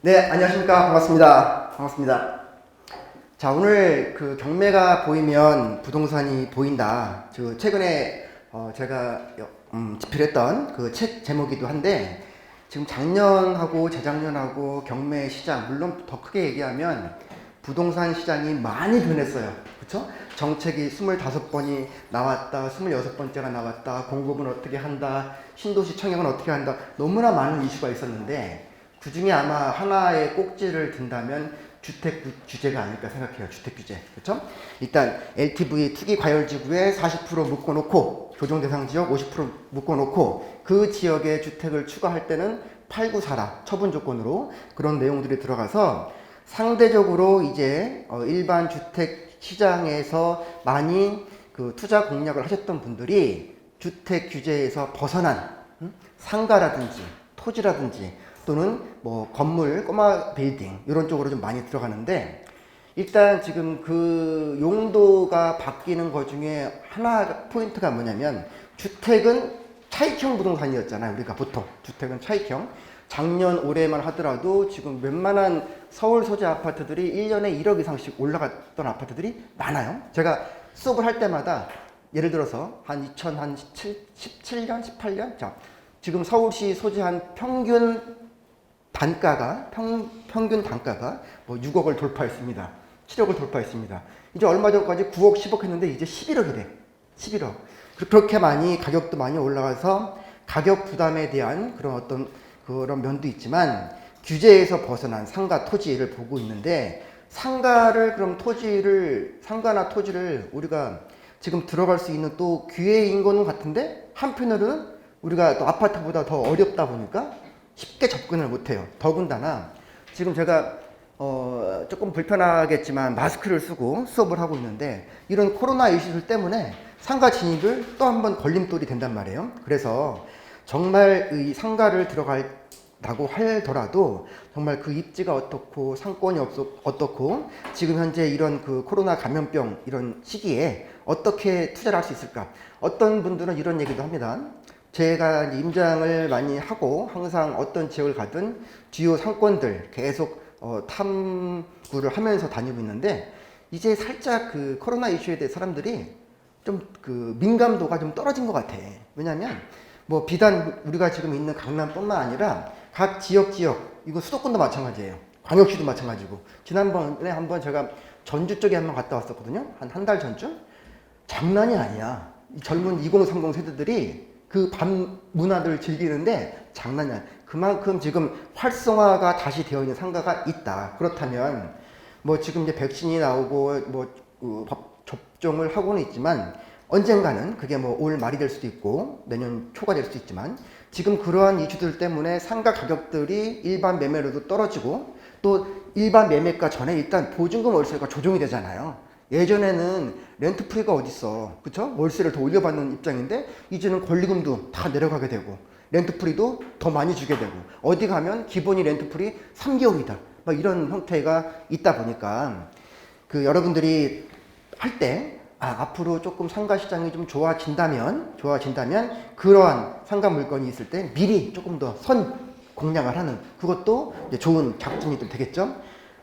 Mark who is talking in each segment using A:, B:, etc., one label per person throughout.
A: 네, 안녕하십니까. 반갑습니다. 반갑습니다. 자, 오늘 그 경매가 보이면 부동산이 보인다. 최근에 제가 집필했던 그 책 제목이기도 한데, 지금 작년하고 재작년하고 경매 시장, 물론 더 크게 얘기하면 부동산 시장이 많이 변했어요. 그쵸? 정책이 25번이 나왔다, 26번째가 나왔다, 공급은 어떻게 한다, 신도시 청약은 어떻게 한다, 너무나 많은 이슈가 있었는데, 그 중에 아마 하나의 꼭지를 든다면 주택 규제가 아닐까 생각해요. 주택 규제. 그렇죠? 일단 LTV 투기 과열지구에 40% 묶어놓고 조정 대상 지역 50% 묶어놓고 그 지역에 주택을 추가할 때는 팔고 사라 처분 조건으로 그런 내용들이 들어가서 상대적으로 이제 일반 주택 시장에서 많이 그 투자 공략을 하셨던 분들이 주택 규제에서 벗어난 상가라든지 토지라든지 또는 뭐 건물, 꼬마 빌딩 이런 쪽으로 좀 많이 들어가는데, 일단 지금 그 용도가 바뀌는 것 중에 하나 포인트가 뭐냐면, 주택은 차익형 부동산이었잖아요. 우리가 보통 주택은 차익형. 작년 올해만 하더라도 지금 웬만한 서울 소재 아파트들이 1년에 1억 이상씩 올라갔던 아파트들이 많아요. 제가 수업을 할 때마다 예를 들어서 한 2017년, 18년, 자, 지금 서울시 소재한 평균 단가가 평균 단가가 뭐 6억을 돌파했습니다. 7억을 돌파했습니다. 이제 얼마 전까지 9억, 10억 했는데 이제 11억이 돼. 11억. 그렇게 많이 가격도 많이 올라가서 가격 부담에 대한 그런 어떤 그런 면도 있지만, 규제에서 벗어난 상가 토지를 보고 있는데, 상가나 토지를 우리가 지금 들어갈 수 있는 또 기회인 거는 같은데, 한편으로는 우리가 또 아파트보다 더 어렵다 보니까 쉽게 접근을 못해요. 더군다나 지금 제가 조금 불편하겠지만 마스크를 쓰고 수업을 하고 있는데, 이런 코로나 이슈들 때문에 상가 진입을 또 한 번 걸림돌이 된단 말이에요. 그래서 정말 이 상가를 들어간다고 하더라도 정말 그 입지가 어떻고 상권이 어떻고 지금 현재 이런 그 코로나 감염병 이런 시기에 어떻게 투자를 할 수 있을까. 어떤 분들은 이런 얘기도 합니다. 제가 임장을 많이 하고 항상 어떤 지역을 가든 주요 상권들 계속 탐구를 하면서 다니고 있는데, 이제 살짝 그 코로나 이슈에 대해 사람들이 좀 그 민감도가 좀 떨어진 것 같아. 왜냐면 뭐 비단 우리가 지금 있는 강남뿐만 아니라 각 지역 이거 수도권도 마찬가지예요. 광역시도 마찬가지고. 지난번에 한번 제가 전주 쪽에 한번 갔다 왔었거든요. 한 달 전쯤. 장난이 아니야. 이 젊은 2030 세대들이 그 밤 문화들을 즐기는데 장난이 아니야. 그만큼 지금 활성화가 다시 되어 있는 상가가 있다. 그렇다면 뭐 지금 이제 백신이 나오고 접종을 하고는 있지만, 언젠가는 그게 뭐 올 말이 될 수도 있고 내년 초가 될 수도 있지만, 지금 그러한 이슈들 때문에 상가 가격들이 일반 매매로도 떨어지고, 또 일반 매매가 전에 일단 보증금 월세가 조정이 되잖아요. 예전에는 렌트 프리가 어딨어. 그쵸? 월세를 더 올려받는 입장인데, 이제는 권리금도 다 내려가게 되고, 렌트 프리도 더 많이 주게 되고, 어디 가면 기본이 렌트 프리 3개월이다. 막 이런 형태가 있다 보니까, 그 여러분들이 할 때, 앞으로 조금 상가 시장이 좀 좋아진다면, 그러한 상가 물건이 있을 때 미리 조금 더 선 공략을 하는, 그것도 이제 좋은 작품이 좀 되겠죠?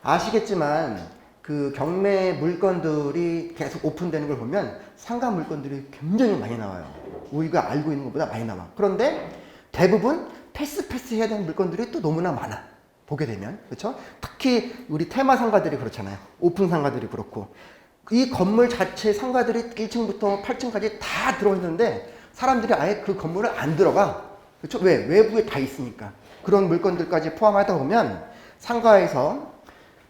A: 아시겠지만, 그 경매 물건들이 계속 오픈되는 걸 보면 상가 물건들이 굉장히 많이 나와요. 우리가 알고 있는 것보다 많이 나와. 그런데 대부분 패스 해야 되는 물건들이 또 너무나 많아. 보게 되면. 그렇죠? 특히 우리 테마 상가들이 그렇잖아요. 오픈 상가들이 그렇고. 이 건물 자체 상가들이 1층부터 8층까지 다 들어있는데 사람들이 아예 그 건물을 안 들어가. 그렇죠? 왜? 외부에 다 있으니까. 그런 물건들까지 포함하다 보면 상가에서,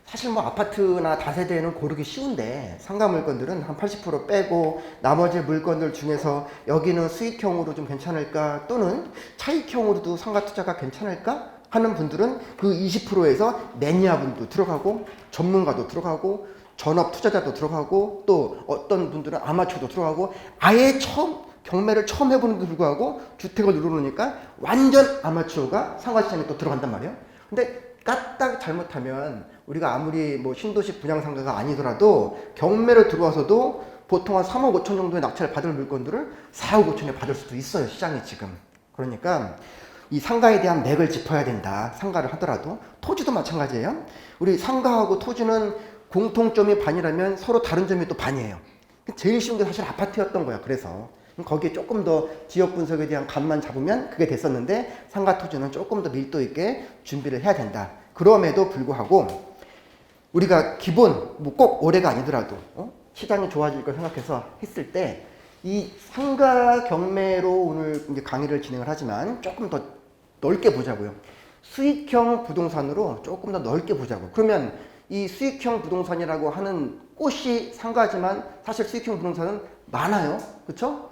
A: 사실 뭐 아파트나 다세대는 고르기 쉬운데 상가 물건들은 한 80% 빼고 나머지 물건들 중에서 여기는 수익형으로 좀 괜찮을까, 또는 차익형으로도 상가 투자가 괜찮을까 하는 분들은 그 20%에서 매니아분도 들어가고 전문가도 들어가고 전업 투자자도 들어가고, 또 어떤 분들은 아마추어도 들어가고, 아예 경매를 처음 해보는데도 불구하고 주택을 누르니까 완전 아마추어가 상가시장에 또 들어간단 말이에요. 근데 까딱 잘못하면 우리가 아무리 뭐 신도시 분양상가가 아니더라도 경매로 들어와서도 보통 한 3억 5천 정도의 낙찰을 받을 물건들을 4억 5천에 받을 수도 있어요, 시장이 지금. 그러니까 이 상가에 대한 맥을 짚어야 된다. 상가를 하더라도 토지도 마찬가지예요. 우리 상가하고 토지는 공통점이 반이라면 서로 다른 점이 또 반이에요. 제일 쉬운 게 사실 아파트였던 거야. 그래서 거기에 조금 더 지역 분석에 대한 감만 잡으면 그게 됐었는데 상가 토지는 조금 더 밀도 있게 준비를 해야 된다. 그럼에도 불구하고 우리가 기본 뭐 꼭 올해가 아니더라도 시장이 좋아질 걸 생각해서 했을 때 이 상가 경매로 오늘 이제 강의를 진행을 하지만 조금 더 넓게 보자고요. 수익형 부동산으로 조금 더 넓게 보자고. 그러면 이 수익형 부동산이라고 하는 꽃이 상가지만 사실 수익형 부동산은 많아요. 그쵸?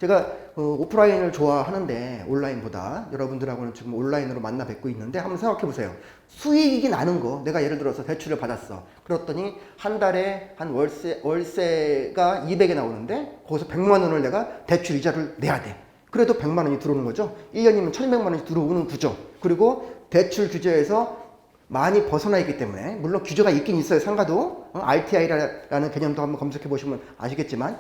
A: 제가 오프라인을 좋아하는데 온라인보다 여러분들하고는 지금 온라인으로 만나 뵙고 있는데 한번 생각해 보세요. 수익이 나는 거, 내가 예를 들어서 대출을 받았어. 그랬더니 한 달에 한 월세가 200에 나오는데 거기서 100만 원을 내가 대출 이자를 내야 돼. 그래도 100만 원이 들어오는 거죠. 1년이면 1200만 원이 들어오는 구조. 그리고 대출 규제에서 많이 벗어나 있기 때문에 물론 규제가 있긴 있어요. 상가도 RTI라는 개념도 한번 검색해 보시면 아시겠지만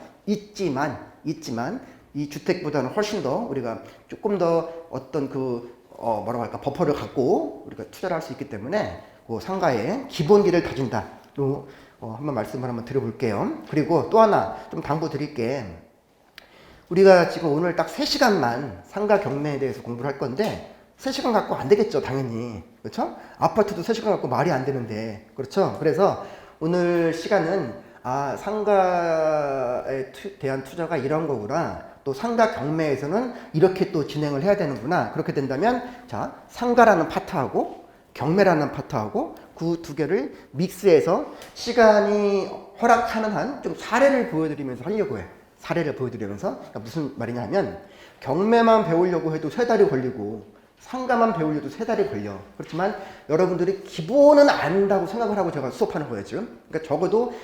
A: 있지만 이 주택보다는 훨씬 더 우리가 조금 더 어떤 뭐라고 할까 버퍼를 갖고 우리가 투자를 할 수 있기 때문에 그 상가의 기본기를 다진다. 또 한번 말씀을 한번 드려볼게요. 그리고 또 하나 좀 당부 드릴게. 우리가 지금 오늘 딱 3시간만 상가 경매에 대해서 공부를 할 건데 3시간 갖고 안 되겠죠, 당연히. 그렇죠? 아파트도 3시간 갖고 말이 안 되는데. 그렇죠? 그래서 오늘 시간은 상가에 대한 투자가 이런 거구나. 또 상가 경매에서는 이렇게 또 진행을 해야 되는구나. 그렇게 된다면 자, 상가라는 파트하고 경매라는 파트하고 그 두 개를 믹스해서 시간이 허락하는 한 좀 사례를 보여드리면서 하려고 해. 사례를 보여드리면서 그러니까 무슨 말이냐 하면 경매만 배우려고 해도 3달이 걸리고 상가만 배우려도 3달이 걸려. 그렇지만 여러분들이 기본은 안다고 생각을 하고 제가 수업하는 거예요, 지금. 그러니까 적어도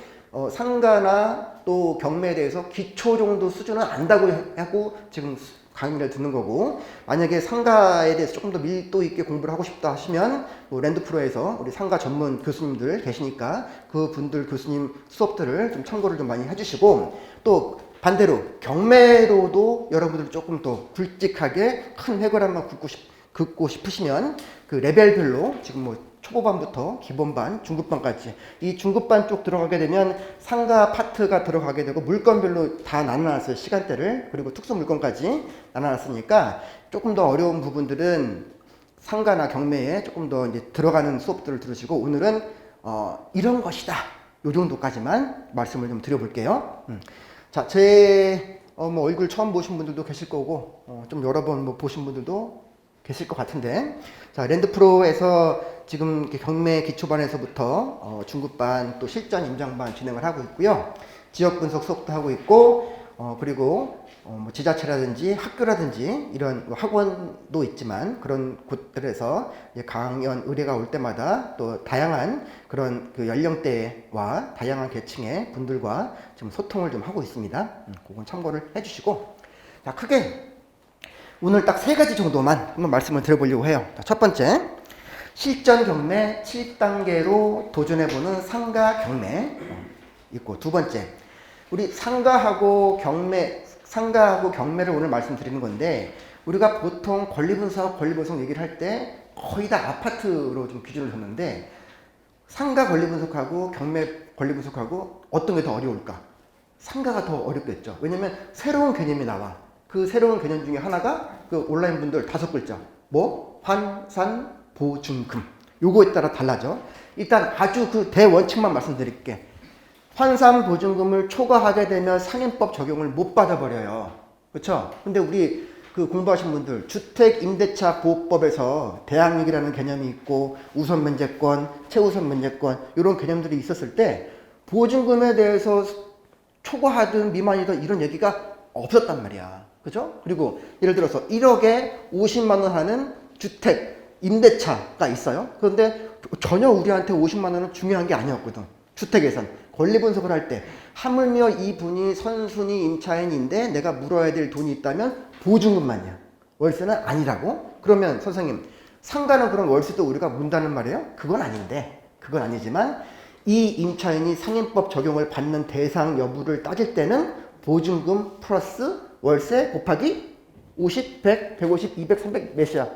A: 상가나 또 경매에 대해서 기초 정도 수준은 안다고 하고 지금 강의를 듣는 거고, 만약에 상가에 대해서 조금 더 밀도 있게 공부를 하고 싶다 하시면 뭐 랜드프로에서 우리 상가 전문 교수님들 계시니까 그 분들 교수님 수업들을 좀 참고를 좀 많이 해주시고, 또 반대로 경매로도 여러분들 조금 더 굵직하게 큰 획을 한번 긋고 싶으시면 그 레벨별로 지금 뭐 초보반부터 기본반, 중급반까지 이 중급반 쪽 들어가게 되면 상가 파트가 들어가게 되고 물건별로 다 나눠놨어요. 시간대를. 그리고 특수 물건까지 나눠놨으니까 조금 더 어려운 부분들은 상가나 경매에 조금 더 이제 들어가는 수업들을 들으시고, 오늘은 이런 것이다. 요 정도까지만 말씀을 좀 드려볼게요. 자, 제 뭐 얼굴 처음 보신 분들도 계실 거고 좀 여러 번 뭐 보신 분들도 계실 것 같은데, 자, 랜드프로에서 지금 경매 기초반에서부터 중급반 또 실전 임장반 진행을 하고 있고요. 지역 분석 수업도 하고 있고 그리고 뭐 지자체라든지 학교라든지 이런 학원도 있지만 그런 곳들에서 강연 의뢰가 올 때마다 또 다양한 그런 그 연령대와 다양한 계층의 분들과 지금 소통을 좀 하고 있습니다. 그건 참고를 해주시고, 자, 크게 오늘 딱 3가지 정도만 한번 말씀을 드려보려고 해요. 자, 첫 번째, 실전 경매 7단계로 도전해보는 상가 경매 있고, 두 번째, 우리 상가하고 경매를 오늘 말씀드리는 건데, 우리가 보통 권리분석 얘기를 할 때 거의 다 아파트로 좀 기준을 뒀는데, 상가 권리분석하고 경매 권리분석하고 어떤 게 더 어려울까? 상가가 더 어렵겠죠. 왜냐면 새로운 개념이 나와. 그 새로운 개념 중에 하나가 그 온라인 분들 5글자. 뭐? 환산, 보증금. 요거에 따라 달라져. 일단 아주 그 대원칙만 말씀드릴게. 환산 보증금을 초과하게 되면 상인법 적용을 못 받아버려요. 그렇죠? 근데 우리 그 공부하신 분들 주택 임대차 보호법에서 대항력이라는 개념이 있고 우선 면제권, 최우선 면제권 이런 개념들이 있었을 때 보증금에 대해서 초과하든 미만이든 이런 얘기가 없었단 말이야. 그죠? 그리고 예를 들어서 1억에 50만 원 하는 주택 임대차가 있어요. 그런데 전혀 우리한테 50만 원은 중요한 게 아니었거든. 주택에선. 권리 분석을 할 때 하물며 이분이 선순위 임차인인데 내가 물어야 될 돈이 있다면 보증금만이야. 월세는 아니라고? 그러면 선생님, 상가는 그럼 월세도 우리가 문다는 말이에요? 그건 아닌데, 그건 아니지만 이 임차인이 상인법 적용을 받는 대상 여부를 따질 때는 보증금 플러스 월세 곱하기 50, 100, 150, 200, 300 몇이야?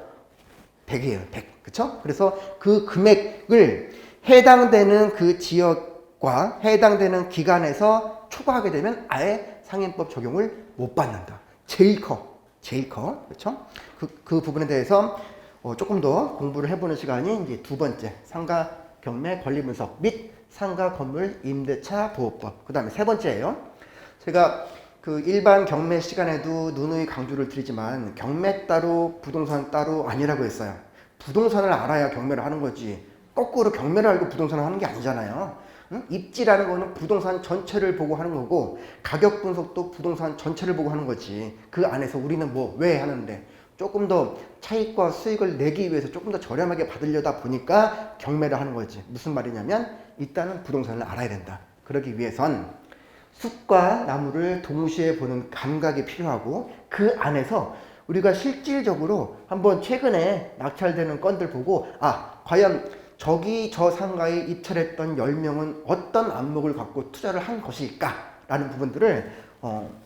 A: 100이에요. 100. 그쵸? 그래서 그 금액을 해당되는 그 지역과 해당되는 기간에서 초과하게 되면 아예 상인법 적용을 못 받는다. 제일 커. 제일 커. 그쵸? 그 부분에 대해서 조금 더 공부를 해보는 시간이 이제 두 번째, 상가 경매 권리 분석 및 상가 건물 임대차 보호법. 그 다음에 세 번째예요. 제가 그 일반 경매 시간에도 누누이 강조를 드리지만 경매 따로 부동산 따로 아니라고 했어요. 부동산을 알아야 경매를 하는 거지. 거꾸로 경매를 알고 부동산을 하는 게 아니잖아요. 응? 입지라는 거는 부동산 전체를 보고 하는 거고 가격 분석도 부동산 전체를 보고 하는 거지. 그 안에서 우리는 뭐 왜 하는데 조금 더 차익과 수익을 내기 위해서 조금 더 저렴하게 받으려다 보니까 경매를 하는 거지. 무슨 말이냐면 일단은 부동산을 알아야 된다. 그러기 위해선 숲과 나무를 동시에 보는 감각이 필요하고 그 안에서 우리가 실질적으로 한번 최근에 낙찰되는 건들 보고 과연 저기 저 상가에 입찰했던 10명은 어떤 안목을 갖고 투자를 한 것일까 라는 부분들을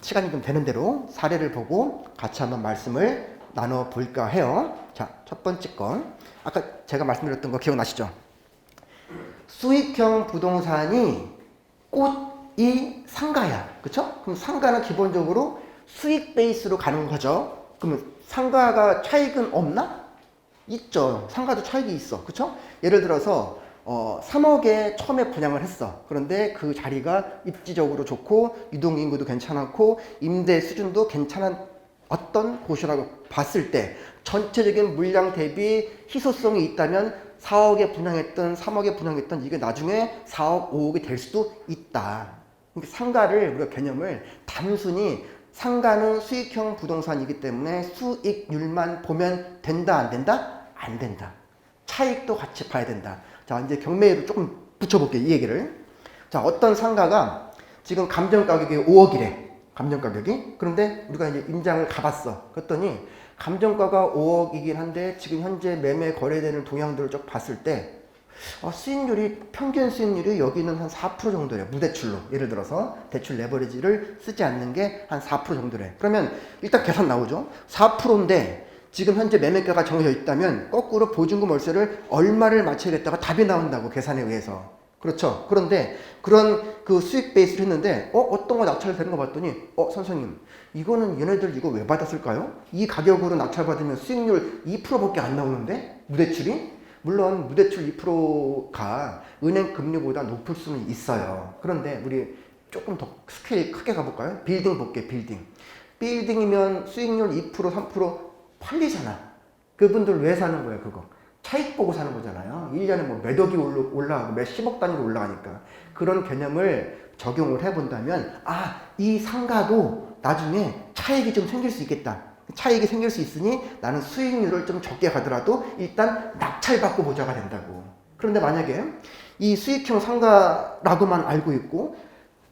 A: 시간이 좀 되는 대로 사례를 보고 같이 한번 말씀을 나눠볼까 해요. 자, 첫 번째 건 아까 제가 말씀드렸던 거 기억나시죠? 수익형 부동산이 꽃이 상가야. 그쵸? 그럼 상가는 기본적으로 수익 베이스로 가는 거죠. 그러면 상가가 차익은 없나? 있죠. 상가도 차익이 있어. 그쵸? 예를 들어서 3억에 처음에 분양을 했어. 그런데 그 자리가 입지적으로 좋고 유동인구도 괜찮았고 임대 수준도 괜찮은 어떤 곳이라고 봤을 때 전체적인 물량 대비 희소성이 있다면 4억에 분양했던 3억에 분양했던 이게 나중에 4억, 5억이 될 수도 있다. 그러니까 상가를 우리가 개념을 단순히 상가는 수익형 부동산이기 때문에 수익률만 보면 된다, 안 된다? 안 된다. 차익도 같이 봐야 된다. 자, 이제 경매로 조금 붙여볼게요, 이 얘기를. 자, 어떤 상가가 지금 감정 가격이 5억이래. 감정 가격이. 그런데 우리가 이제 임장을 가봤어. 그랬더니 감정가가 5억이긴 한데 지금 현재 매매 거래되는 동향들을 쭉 봤을 때 수익률이 평균 수익률이 여기는 한 4% 정도래요. 무대출로. 예를 들어서 대출 레버리지를 쓰지 않는 게 한 4% 정도래. 그러면 일단 계산 나오죠. 4%인데 지금 현재 매매가가 정해져 있다면 거꾸로 보증금 월세를 얼마를 맞춰야겠다가 답이 나온다고 계산에 의해서. 그렇죠. 그런데 그런 그 수익 베이스를 했는데 어떤 거 낙찰 되는 거 봤더니 선생님 이거는 얘네들 이거 왜 받았을까요? 이 가격으로 낙찰 받으면 수익률 2%밖에 안 나오는데 무대출이? 물론 무대출 2%가 은행 금리보다 높을 수는 있어요. 그런데 우리 조금 더 스케일 크게 가볼까요? 빌딩 볼게요. 빌딩이면 수익률 2% 3% 팔리잖아. 그분들 왜 사는 거예요? 그거 차익 보고 사는 거잖아요. 1년에 뭐 몇 억이 올라가고 몇 10억 단위로 올라가니까. 그런 개념을 적용을 해본다면 이 상가도 나중에 차익이 좀 생길 수 있겠다. 차익이 생길 수 있으니 나는 수익률을 좀 적게 가더라도 일단 낙찰받고 보자가 된다고. 그런데 만약에 이 수익형 상가라고만 알고 있고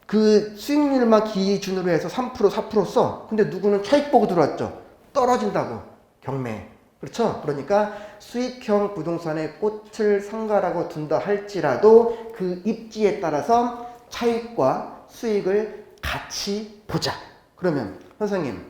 A: 그 수익률만 기준으로 해서 3% 4% 써. 근데 누구는 차익 보고 들어왔죠. 떨어진다고. 경매. 그렇죠? 그러니까 수익형 부동산의 꽃을 상가라고 둔다 할지라도 그 입지에 따라서 차익과 수익을 같이 보자. 그러면 선생님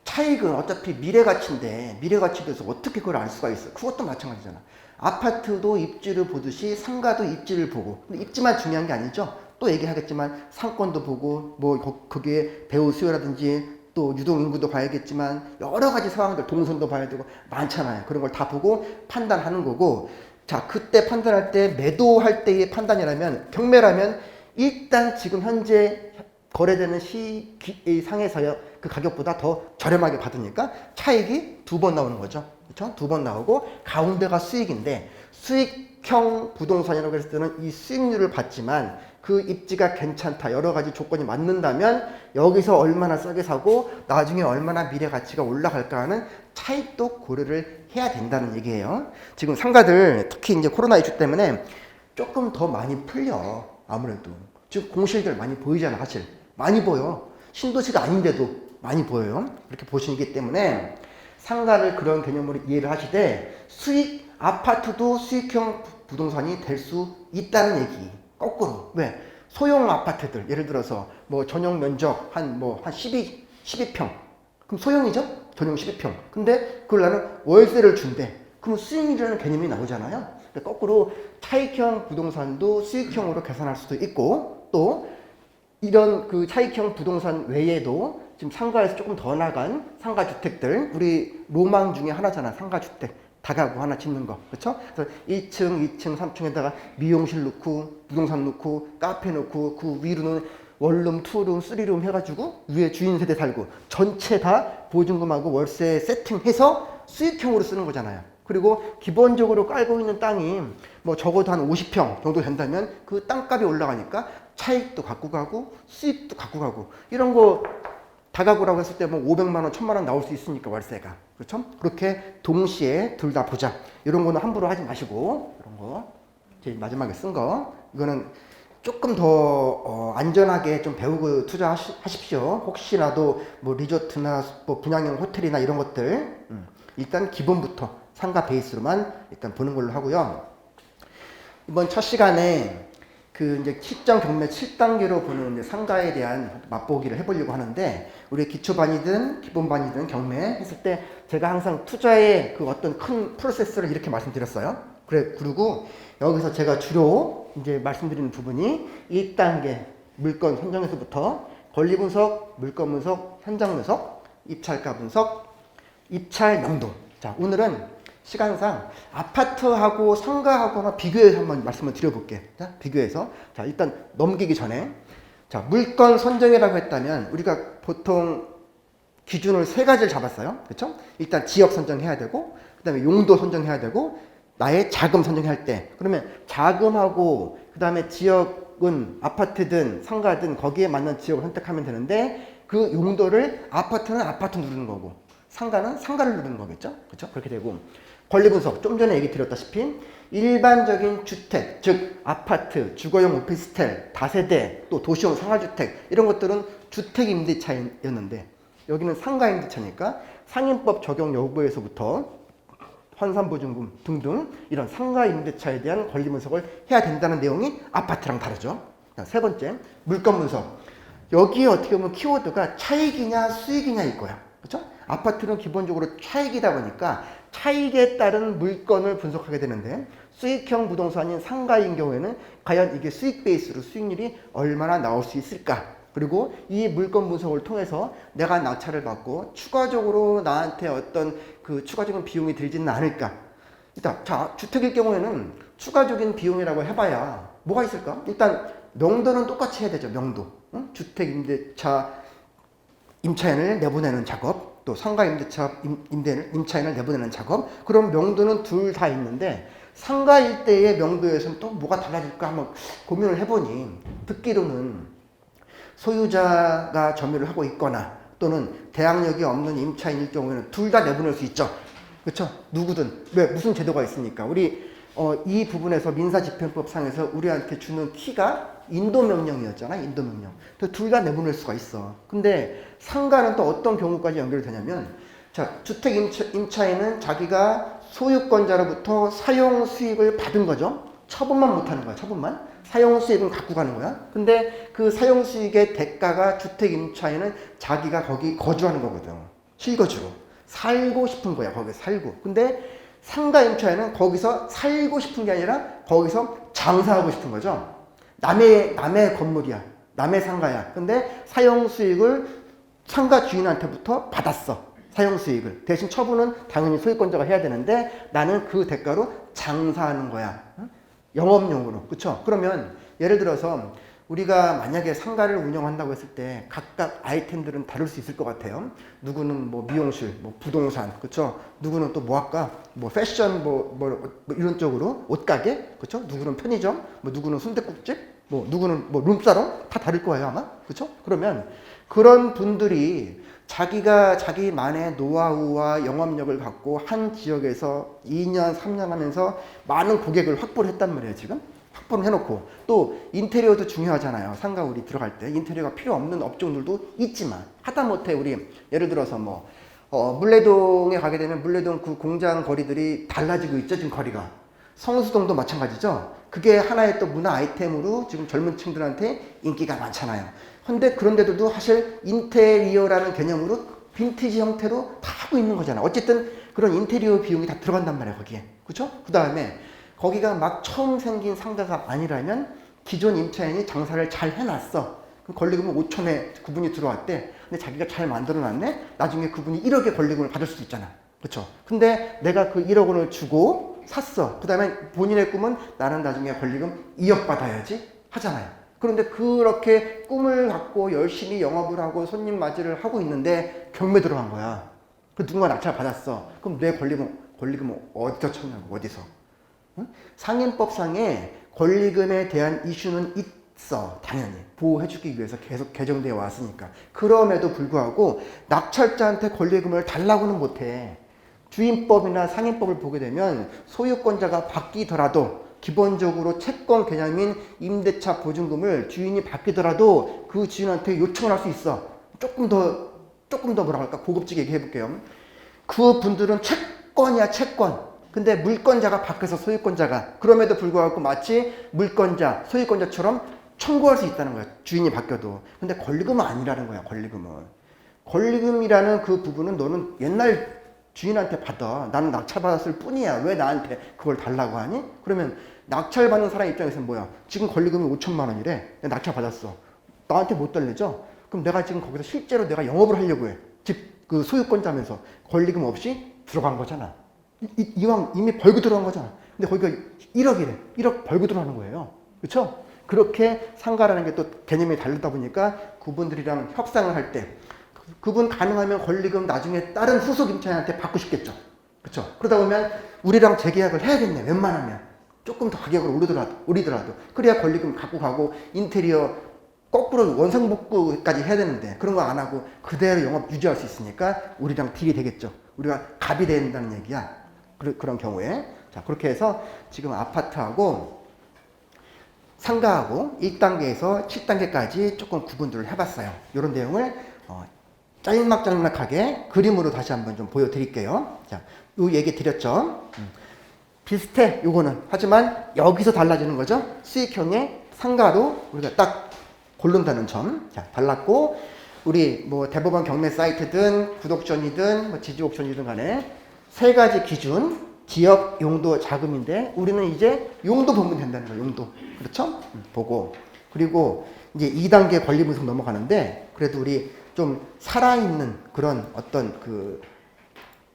A: 차익은 어차피 미래가치인데 미래가치에 대해서 어떻게 그걸 알 수가 있어? 그것도 마찬가지잖아. 아파트도 입지를 보듯이 상가도 입지를 보고. 근데 입지만 중요한 게 아니죠. 또 얘기하겠지만 상권도 보고 뭐 거기에 배우 수요라든지 또 유동인구도 봐야겠지만 여러 가지 상황들 동선도 봐야 되고 많잖아요. 그런 걸 다 보고 판단하는 거고. 자, 그때 판단할 때 매도할 때의 판단이라면 경매라면 일단 지금 현재 거래되는 시상에서요 그 가격보다 더 저렴하게 받으니까 차익이 2번 나오는 거죠. 그렇죠? 2번 나오고 가운데가 수익인데 수익형 부동산이라고 했을 때는 이 수익률을 받지만 그 입지가 괜찮다. 여러 가지 조건이 맞는다면 여기서 얼마나 싸게 사고 나중에 얼마나 미래 가치가 올라갈까 하는 차익도 고려를 해야 된다는 얘기예요. 지금 상가들 특히 이제 코로나 이슈 때문에 조금 더 많이 풀려. 아무래도 지금 공실들 많이 보이잖아. 사실 많이 보여. 신도시가 아닌데도 많이 보여요. 이렇게 보시기 때문에 상가를 그런 개념으로 이해를 하시되 수익 아파트도 수익형 부동산이 될 수 있다는 얘기. 거꾸로. 왜? 소형 아파트들, 예를 들어서 뭐 전용 면적 한 12평. 그럼 소형이죠? 전용 12평. 근데 그걸 나는 월세를 준대. 그럼 수익이라는 개념이 나오잖아요. 거꾸로 차익형 부동산도 수익형으로 계산할 수도 있고, 또 이런 그 차익형 부동산 외에도 지금 상가에서 조금 더 나간 상가주택들, 우리 로망 중에 하나잖아. 상가주택. 다가구 하나 짓는 거. 그렇죠? 그래서 1층, 2층, 3층에다가 미용실 넣고, 부동산 넣고, 카페 넣고, 그 위로는 원룸, 투룸, 쓰리룸 해가지고 위에 주인 세대 살고 전체 다 보증금하고 월세 세팅해서 수익형으로 쓰는 거잖아요. 그리고 기본적으로 깔고 있는 땅이 뭐 적어도 한 50평 정도 된다면 그 땅값이 올라가니까 차익도 갖고 가고 수익도 갖고 가고 이런 거 다가구라고 했을 때 뭐 500만 원, 1000만 원 나올 수 있으니까 월세가. 그렇죠? 그렇게 동시에 둘 다 보자. 이런 거는 함부로 하지 마시고 이런 거 제일 마지막에 쓴 거 이거는 조금 더 안전하게 좀 배우고 투자하십시오. 혹시라도 뭐 리조트나 뭐 분양형 호텔이나 이런 것들 일단 기본부터 상가 베이스로만 일단 보는 걸로 하고요. 이번 첫 시간에 그 이제 시점 경매 7단계로 보는 이제 상가에 대한 맛보기를 해보려고 하는데 우리 기초반이든 기본반이든 경매했을 때 제가 항상 투자의 그 어떤 큰 프로세스를 이렇게 말씀드렸어요. 그리고 여기서 제가 주로 이제 말씀드리는 부분이 1단계 물건 선정에서부터 권리 분석, 물건 분석, 현장 분석, 입찰가 분석, 입찰 명도. 자, 오늘은 시간상 아파트하고 상가하고 한번 비교해서 한번 말씀을 드려볼게. 자, 비교해서. 자, 일단 넘기기 전에. 자, 물건 선정이라고 했다면 우리가 보통 기준을 세 가지를 잡았어요. 그렇죠? 일단 지역 선정해야 되고, 그 다음에 용도 선정해야 되고, 나의 자금 선정할 때. 그러면 자금하고, 그 다음에 지역은 아파트든 상가든 거기에 맞는 지역을 선택하면 되는데, 그 용도를 아파트는 아파트 누르는 거고, 상가는 상가를 누르는 거겠죠? 그렇죠? 그렇게 되고. 권리 분석, 좀 전에 얘기 드렸다시피 일반적인 주택, 즉 아파트, 주거용 오피스텔, 다세대, 또 도시용 상하주택 이런 것들은 주택 임대차였는데 여기는 상가 임대차니까 상인법 적용 여부에서부터 환산보증금 등등 이런 상가 임대차에 대한 권리 분석을 해야 된다는 내용이 아파트랑 다르죠. 세 번째, 물건 분석. 여기에 어떻게 보면 키워드가 차익이냐 수익이냐일 거야. 그렇죠? 아파트는 기본적으로 차익이다 보니까 차익에 따른 물건을 분석하게 되는데 수익형 부동산인 상가인 경우에는 과연 이게 수익 베이스로 수익률이 얼마나 나올 수 있을까? 그리고 이 물건 분석을 통해서 내가 낙찰을 받고 추가적으로 나한테 어떤 그 추가적인 비용이 들지는 않을까? 일단 자, 주택일 경우에는 추가적인 비용이라고 해봐야 뭐가 있을까? 일단 명도는 똑같이 해야 되죠. 명도. 응? 주택 임대차 임차인을 내보내는 작업, 또 상가 임대차 임차인을 내보내는 작업. 그럼 명도는 둘 다 있는데 상가일 때의 명도에서는 또 뭐가 달라질까 한번 고민을 해보니 듣기로는 소유자가 점유를 하고 있거나 또는 대항력이 없는 임차인일 경우에는 둘 다 내보낼 수 있죠. 그렇죠? 누구든. 왜? 무슨 제도가 있으니까. 우리 이 부분에서 민사집행법상에서 우리한테 주는 키가 인도명령이었잖아. 인도명령. 둘 다 내보낼 수가 있어. 근데 상가는 또 어떤 경우까지 연결되냐면 자, 주택 임차인은 자기가 소유권자로부터 사용 수익을 받은 거죠. 처분만 못하는 거야. 처분만. 사용 수익은 갖고 가는 거야. 근데 그 사용 수익의 대가가 주택 임차인은 자기가 거기 거주하는 거거든. 실거주로. 살고 싶은 거야. 거기 살고. 근데 상가 임차인은 거기서 살고 싶은 게 아니라 거기서 장사하고 싶은 거죠. 남의 건물이야. 남의 상가야. 근데 사용 수익을 상가 주인한테부터 받았어. 사용 수익을. 대신 처분은 당연히 소유권자가 해야 되는데 나는 그 대가로 장사하는 거야. 영업용으로. 그쵸? 그러면 예를 들어서 우리가 만약에 상가를 운영한다고 했을 때 각각 아이템들은 다를 수 있을 것 같아요. 누구는 뭐 미용실, 뭐 부동산, 그쵸? 누구는 또 뭐 할까? 뭐 패션, 뭐 이런 쪽으로 옷가게, 그쵸? 누구는 편의점, 뭐 누구는 순댓국집, 뭐 누구는 뭐 룸사롱 다 다를 거예요 아마, 그쵸? 그러면 그런 분들이 자기가 자기만의 노하우와 영업력을 갖고 한 지역에서 2년, 3년 하면서 많은 고객을 확보를 했단 말이에요 지금. 확보를 해놓고 또 인테리어도 중요하잖아요. 상가 우리 들어갈 때 인테리어가 필요 없는 업종들도 있지만 하다못해 우리 예를 들어서 뭐 물레동에 가게 되면 물레동 그 공장 거리들이 달라지고 있죠. 지금 거리가. 성수동도 마찬가지죠. 그게 하나의 또 문화 아이템으로 지금 젊은 층들한테 인기가 많잖아요. 근데 그런 데들도 사실 인테리어라는 개념으로 빈티지 형태로 다 하고 있는 거잖아. 어쨌든 그런 인테리어 비용이 다 들어간단 말이야, 거기에. 그쵸? 그 다음에 거기가 막 처음 생긴 상가가 아니라면 기존 임차인이 장사를 잘 해놨어. 그럼 권리금은 5천에 그분이 들어왔대. 근데 자기가 잘 만들어놨네? 나중에 그분이 1억의 권리금을 받을 수도 있잖아. 그쵸? 근데 내가 그 1억 원을 주고 샀어. 그 다음에 본인의 꿈은 나는 나중에 권리금 2억 받아야지 하잖아요. 그런데 그렇게 꿈을 갖고 열심히 영업을 하고 손님 맞이를 하고 있는데 경매 들어간 거야. 그 누군가 낙찰 받았어. 그럼 내 권리금은 어디서 찾냐고, 어디서? 응? 상인법상에 권리금에 대한 이슈는 있어. 당연히. 보호해주기 위해서 계속 개정되어 왔으니까. 그럼에도 불구하고 낙찰자한테 권리금을 달라고는 못해. 주임법이나 상인법을 보게 되면 소유권자가 바뀌더라도 기본적으로 채권 개념인 임대차 보증금을 주인이 바뀌더라도 그 주인한테 요청을 할 수 있어. 조금 더 뭐라 할까 고급지게 얘기해 볼게요. 그 분들은 채권이야, 채권. 근데 물권자가 바뀌어서 소유권자가 그럼에도 불구하고 마치 물권자, 소유권자처럼 청구할 수 있다는 거야. 주인이 바뀌어도. 근데 권리금은 아니라는 거야, 권리금은. 권리금이라는 그 부분은 너는 옛날 주인한테 받아. 나는 낙찰받았을 뿐이야. 왜 나한테 그걸 달라고 하니? 그러면 낙찰받는 사람 입장에서는 뭐야? 지금 권리금이 5천만 원이래. 내가 낙찰받았어. 나한테 못 달래죠? 그럼 내가 지금 거기서 실제로 내가 영업을 하려고 해. 집 그 소유권자면서 권리금 없이 들어간 거잖아. 이왕 이미 벌고 들어간 거잖아. 근데 거기가 1억이래. 1억 벌고 들어가는 거예요. 그렇죠? 그렇게 상가라는 게 또 개념이 다르다 보니까 그분들이랑 협상을 할 때 그분 가능하면 권리금 나중에 다른 후속 임차인한테 받고 싶겠죠. 그렇죠? 그러다 보면 우리랑 재계약을 해야겠네. 웬만하면 조금 더 가격을 올리더라도 그래야 권리금 갖고 가고 인테리어 거꾸로 원상복구까지 해야 되는데 그런 거 안 하고 그대로 영업 유지할 수 있으니까 우리랑 딜이 되겠죠. 우리가 갑이 된다는 얘기야. 그런 경우에. 자, 그렇게 해서 지금 아파트하고 상가하고 1단계에서 7단계까지 조금 구분들을 해봤어요. 이런 내용을 짤막짤막하게 그림으로 다시 한번 좀 보여드릴게요. 자, 요 얘기 드렸죠. 비슷해, 요거는. 하지만 여기서 달라지는 거죠. 수익형의 상가로 우리가 딱 고른다는 점. 자, 달랐고, 우리 뭐 대법원 경매 사이트든 구독전이든 뭐 지지옥전이든 간에 세 가지 기준, 지역, 용도, 자금인데 우리는 이제 용도 보면 된다는 거예요. 용도. 그렇죠? 보고. 그리고 이제 2단계 권리 분석 넘어가는데 그래도 우리 좀 살아있는 그런 어떤 그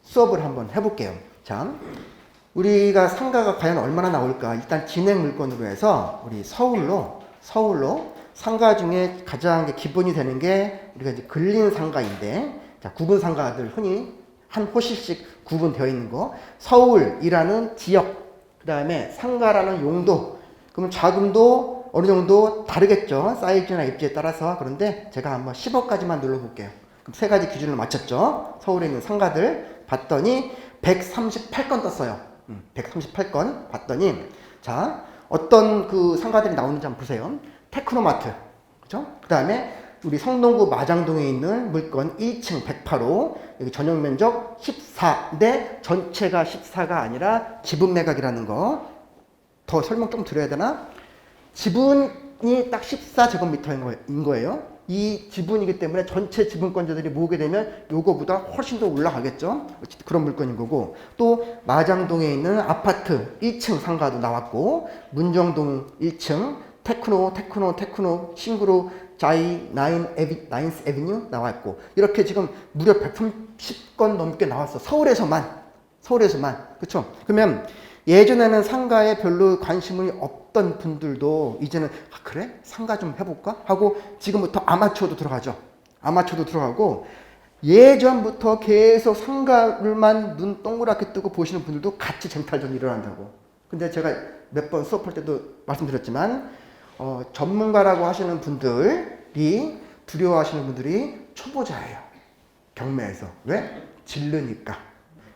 A: 수업을 한번 해볼게요. 자, 우리가 상가가 과연 얼마나 나올까? 일단 진행 물건으로 해서 우리 서울로 상가 중에 가장 기본이 되는 게 우리가 이제 근린 상가인데, 자, 구분 상가들 흔히 한 호실씩 구분되어 있는 거. 서울이라는 지역, 그 다음에 상가라는 용도. 그러면 자금도 어느 정도 다르겠죠. 사이즈나 입지에 따라서. 그런데 제가 한번 10억까지만 눌러볼게요. 그럼 세 가지 기준을 맞췄죠. 서울에 있는 상가들 봤더니 138건 떴어요. 138건 봤더니, 자, 어떤 그 상가들이 나오는지 한번 보세요. 테크노마트, 그죠? 그 다음에 우리 성동구 마장동에 있는 물건 1층 108호, 여기 전용 면적 14인데 전체가 14가 아니라 지분 매각이라는 거. 더 설명 좀 드려야 되나? 지분이 딱 14제곱미터인 거예요. 이 지분이기 때문에 전체 지분권자들이 모으게 되면 요거보다 훨씬 더 올라가겠죠. 그런 물건인 거고, 또 마장동에 있는 아파트 1층 상가도 나왔고, 문정동 1층 테크노 신구로 자이 나인스 에비뉴 나왔고, 이렇게 지금 무려 130건 넘게 나왔어. 서울에서만. 그렇죠? 그러면 예전에는 상가에 별로 관심이 없던 분들도 이제는 그래? 상가 좀 해볼까? 하고 지금부터 아마추어도 들어가죠. 아마추어도 들어가고, 예전부터 계속 상가를만 눈 동그랗게 뜨고 보시는 분들도 같이 쟁탈전이 일어난다고. 근데 제가 몇 번 수업할 때도 말씀드렸지만 전문가라고 하시는 분들이 두려워하시는 분들이 초보자예요. 경매에서. 왜? 질르니까.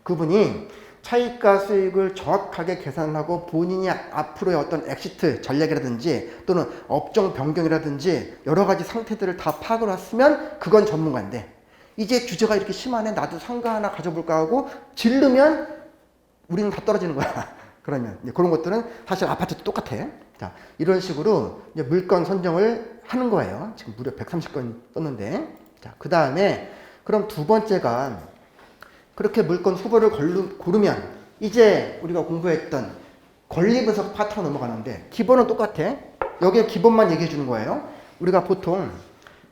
A: 그분이 차익과 수익을 정확하게 계산하고 본인이 앞으로의 어떤 엑시트 전략이라든지 또는 업종 변경이라든지 여러 가지 상태들을 다 파악을 했으면 그건 전문가인데, 이제 규제가 이렇게 심하네, 나도 상가 하나 가져볼까 하고 질르면 우리는 다 떨어지는 거야. 그러면 그런 것들은 사실 아파트도 똑같아. 자, 이런 식으로 이제 물건 선정을 하는 거예요. 지금 무려 130건 떴는데. 자, 그 다음에 그럼 두 번째가 그렇게 물건 후보를 고르면 이제 우리가 공부했던 권리 분석 파트로 넘어가는데 기본은 똑같아. 여기에 기본만 얘기해 주는 거예요. 우리가 보통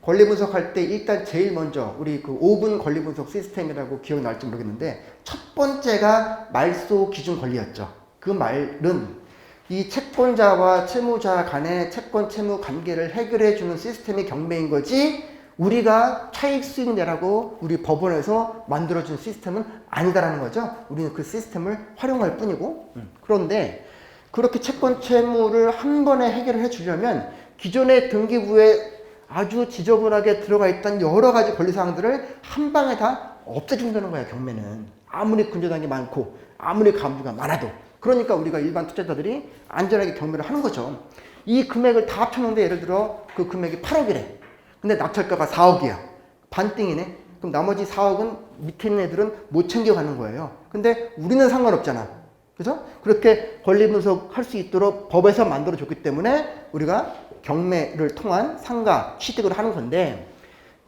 A: 권리 분석할 때 일단 제일 먼저 우리 그 5분 권리 분석 시스템이라고 기억날지 모르겠는데 첫 번째가 말소 기준 권리였죠. 그 말은 이 채권자와 채무자 간의 채권 채무 관계를 해결해 주는 시스템이 경매인 거지 우리가 차익 수익 내라고 우리 법원에서 만들어준 시스템은 아니다라는 거죠. 우리는 그 시스템을 활용할 뿐이고 그런데 그렇게 채권 채무를 한 번에 해결을 해 주려면 기존의 등기부에 아주 지저분하게 들어가 있던 여러 가지 권리사항들을 한 방에 다 없애준다는 거야, 경매는. 아무리 근저당이 많고, 아무리 가압류가 많아도. 그러니까 우리가 일반 투자자들이 안전하게 경매를 하는 거죠. 이 금액을 다 합쳤는데 예를 들어 그 금액이 8억이래. 근데 낙찰가가 4억이야. 반띵이네. 그럼 나머지 4억은 밑에 있는 애들은 못 챙겨가는 거예요. 근데 우리는 상관없잖아. 그죠? 그렇게 권리 분석할 수 있도록 법에서 만들어줬기 때문에 우리가 경매를 통한 상가 취득을 하는 건데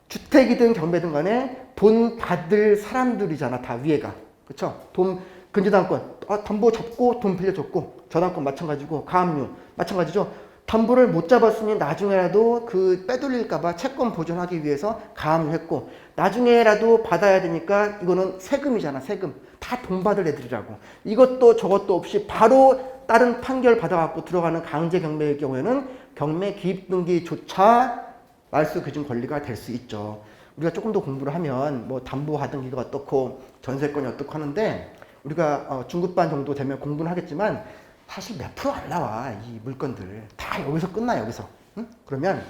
A: 주택이든 경매든 간에 돈 받을 사람들이잖아. 다 위에가. 그쵸? 돈 근저당권 담보 접고 돈 빌려줬고 저당권 마찬가지고 가압류 마찬가지죠. 담보를 못 잡았으니 나중에라도 그 빼돌릴까봐 채권 보존하기 위해서 가압류했고 나중에라도 받아야 되니까 이거는 세금이잖아. 세금. 다 돈 받을 애들이라고. 이것도 저것도 없이 바로 다른 판결 받아갖고 들어가는 강제 경매의 경우에는 경매 기입등기조차 말소 기준 권리가 될 수 있죠. 우리가 조금 더 공부를 하면 뭐 담보하등기가 어떻고 전세권이 어떻고 하는데 우리가 중급반 정도 되면 공부는 하겠지만 사실 몇 프로 안 나와. 이 물건들 다 여기서 끝나. 여기서. 응? 그러면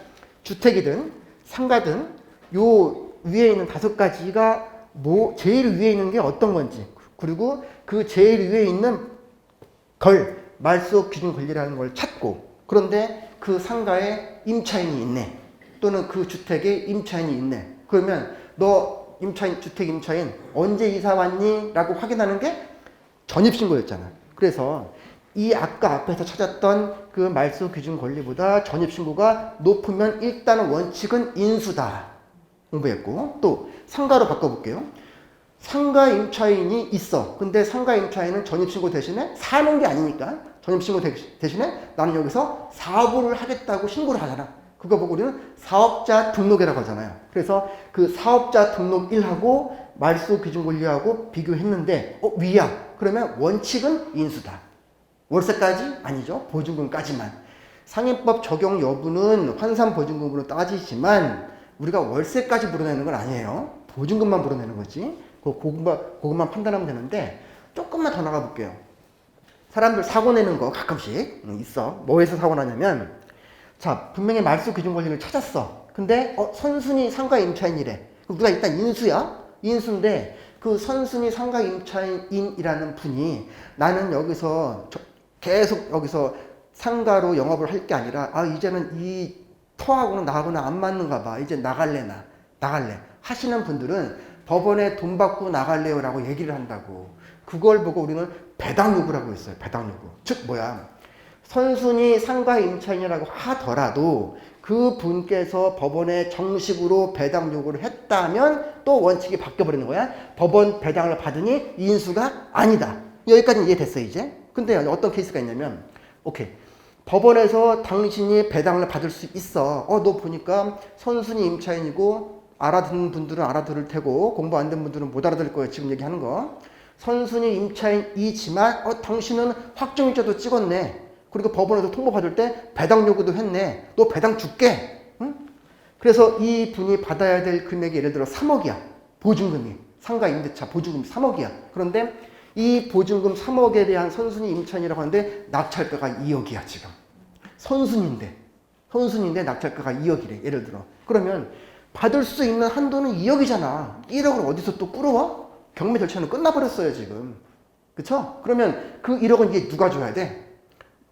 A: 주택이든 상가든 요 위에 있는 5가지가 뭐 제일 위에 있는 게 어떤 건지 그리고 그 제일 위에 있는 걸 말소 기준 권리라는 걸 찾고 그런데 그 상가에 임차인이 있네. 또는 그 주택에 임차인이 있네. 그러면 너 임차인, 주택 임차인 언제 이사 왔니? 라고 확인하는 게 전입신고였잖아. 그래서 이 아까 앞에서 찾았던 그 말소 기준 권리보다 전입신고가 높으면 일단 원칙은 인수다. 공부했고 또 상가로 바꿔볼게요. 상가 임차인이 있어. 근데 상가 임차인은 전입신고 대신에 사는 게 아니니까 전입신고 대신에 나는 여기서 사업을 하겠다고 신고를 하잖아. 그거 보고 우리는 사업자 등록이라고 하잖아요. 그래서 그 사업자 등록 1하고 말소 기준 권리하고 비교했는데 위야. 그러면 원칙은 인수다. 월세까지? 아니죠. 보증금까지만. 상인법 적용 여부는 환산보증금으로 따지지만 우리가 월세까지 물어내는 건 아니에요. 보증금만 물어내는 거지. 그것만 판단하면 되는데 조금만 더 나가 볼게요. 사람들 사고 내는 거 가끔씩 있어. 뭐에서 사고 나냐면 자 분명히 말소 기준 권리를 찾았어. 근데 선순위 상가 임차인이래. 우리가 일단 인수야. 인수인데 그 선순위 상가 임차인이라는 분이 나는 여기서 계속 여기서 상가로 영업을 할 게 아니라 이제는 이 터하고는 나하고는 안 맞는가 봐. 이제 나갈래 하시는 분들은 법원에 돈 받고 나갈래요 라고 얘기를 한다고. 그걸 보고 우리는 배당 요구라고 했어요. 배당 요구. 즉 뭐야. 선순위 상가 임차인이라고 하더라도 그 분께서 법원에 정식으로 배당 요구를 했다면 또 원칙이 바뀌어버리는 거야. 법원 배당을 받으니 인수가 아니다. 여기까지는 이해됐어 이제. 근데 어떤 케이스가 있냐면 오케이. 법원에서 당신이 배당을 받을 수 있어. 너 보니까 선순위 임차인이고 알아듣는 분들은 알아들을 테고 공부 안 된 분들은 못 알아들을 거예요. 지금 얘기하는 거. 선순위 임차인이지만 당신은 확정일자도 찍었네. 그리고 법원에서 통보받을 때 배당 요구도 했네. 너 배당 줄게. 응? 그래서 이 분이 받아야 될 금액이 예를 들어 3억이야. 보증금이. 상가 임대차 보증금 3억이야. 그런데 이 보증금 3억에 대한 선순위 임차인이라고 하는데 낙찰가가 2억이야 지금. 선순위인데 낙찰가가 2억이래 예를 들어. 그러면 받을 수 있는 한도는 2억이잖아. 1억을 어디서 또 끌어와? 경매 절차는 끝나버렸어요 지금. 그쵸? 그러면 그 1억은 이게 누가 줘야 돼?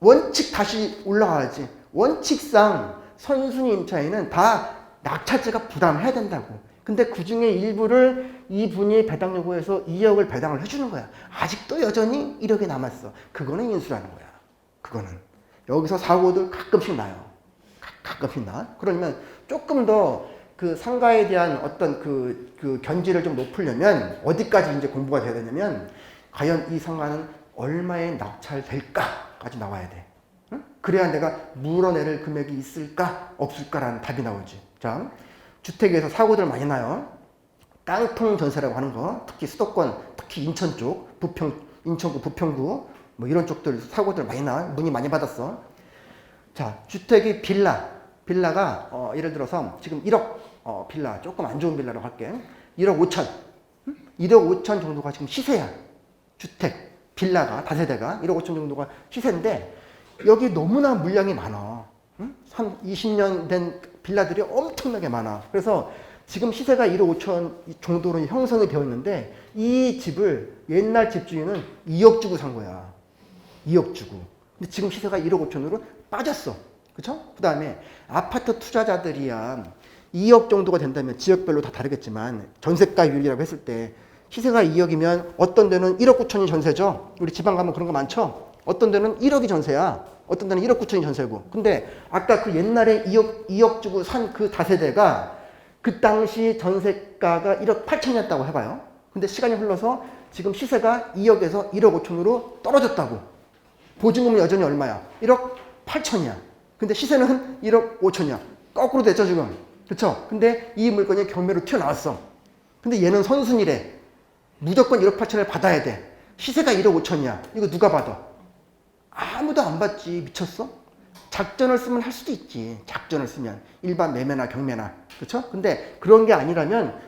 A: 원칙 다시 올라가야지. 원칙상 선순위 임차인은 다 낙찰자가 부담해야 된다고. 근데 그 중에 일부를 이분이 배당 요구해서 2억을 배당을 해주는 거야. 아직도 여전히 1억이 남았어. 그거는 인수라는 거야. 그거는. 여기서 사고들 가끔씩 나요. 가끔씩 나. 그러면 조금 더 그 상가에 대한 어떤 그 견지를 좀 높이려면 어디까지 이제 공부가 돼야 되냐면 과연 이 상가는 얼마에 낙찰될까까지 나와야 돼. 응? 그래야 내가 물어낼 금액이 있을까 없을까라는 답이 나오지. 자, 주택에서 사고들 많이 나요. 깡통 전세라고 하는 거, 특히 수도권, 특히 인천 쪽, 인천구, 부평구 뭐 이런 쪽들 사고들 많이 나. 문의 많이 받았어. 자, 주택이 빌라가 예를 들어서 지금 1억 빌라, 조금 안 좋은 빌라라고 할게. 1억 5천. 1억 5천 정도가 지금 시세야. 주택, 빌라가, 다세대가 1억 5천 정도가 시세인데 여기 너무나 물량이 많아. 한 20년 된 빌라들이 엄청나게 많아. 그래서 지금 시세가 1억 5천 정도로 형성이 되어 있는데 이 집을 옛날 집주인은 2억 주고 산 거야. 2억 주고. 근데 지금 시세가 1억 5천으로 빠졌어. 그쵸? 그 다음에 아파트 투자자들이야 2억 정도가 된다면 지역별로 다 다르겠지만 전세가율이라고 했을 때 시세가 2억이면 어떤 데는 1억 9천이 전세죠. 우리 지방 가면 그런 거 많죠. 어떤 데는 1억이 전세야. 어떤 데는 1억 9천이 전세고. 근데 아까 그 옛날에 2억 주고 산 그 다세대가 그 당시 전세가가 1억 8천이었다고 해봐요. 근데 시간이 흘러서 지금 시세가 2억에서 1억 5천으로 떨어졌다고. 보증금은 여전히 얼마야? 1억 8천이야. 근데 시세는 1억 5천이야. 거꾸로 됐죠, 지금. 그쵸? 근데 이 물건이 경매로 튀어나왔어. 근데 얘는 선순위래. 무조건 1억 8천을 받아야 돼. 시세가 1억 5천이야. 이거 누가 받아? 아무도 안 받지. 미쳤어? 작전을 쓰면 할 수도 있지. 작전을 쓰면. 일반 매매나 경매나. 그쵸? 근데 그런 게 아니라면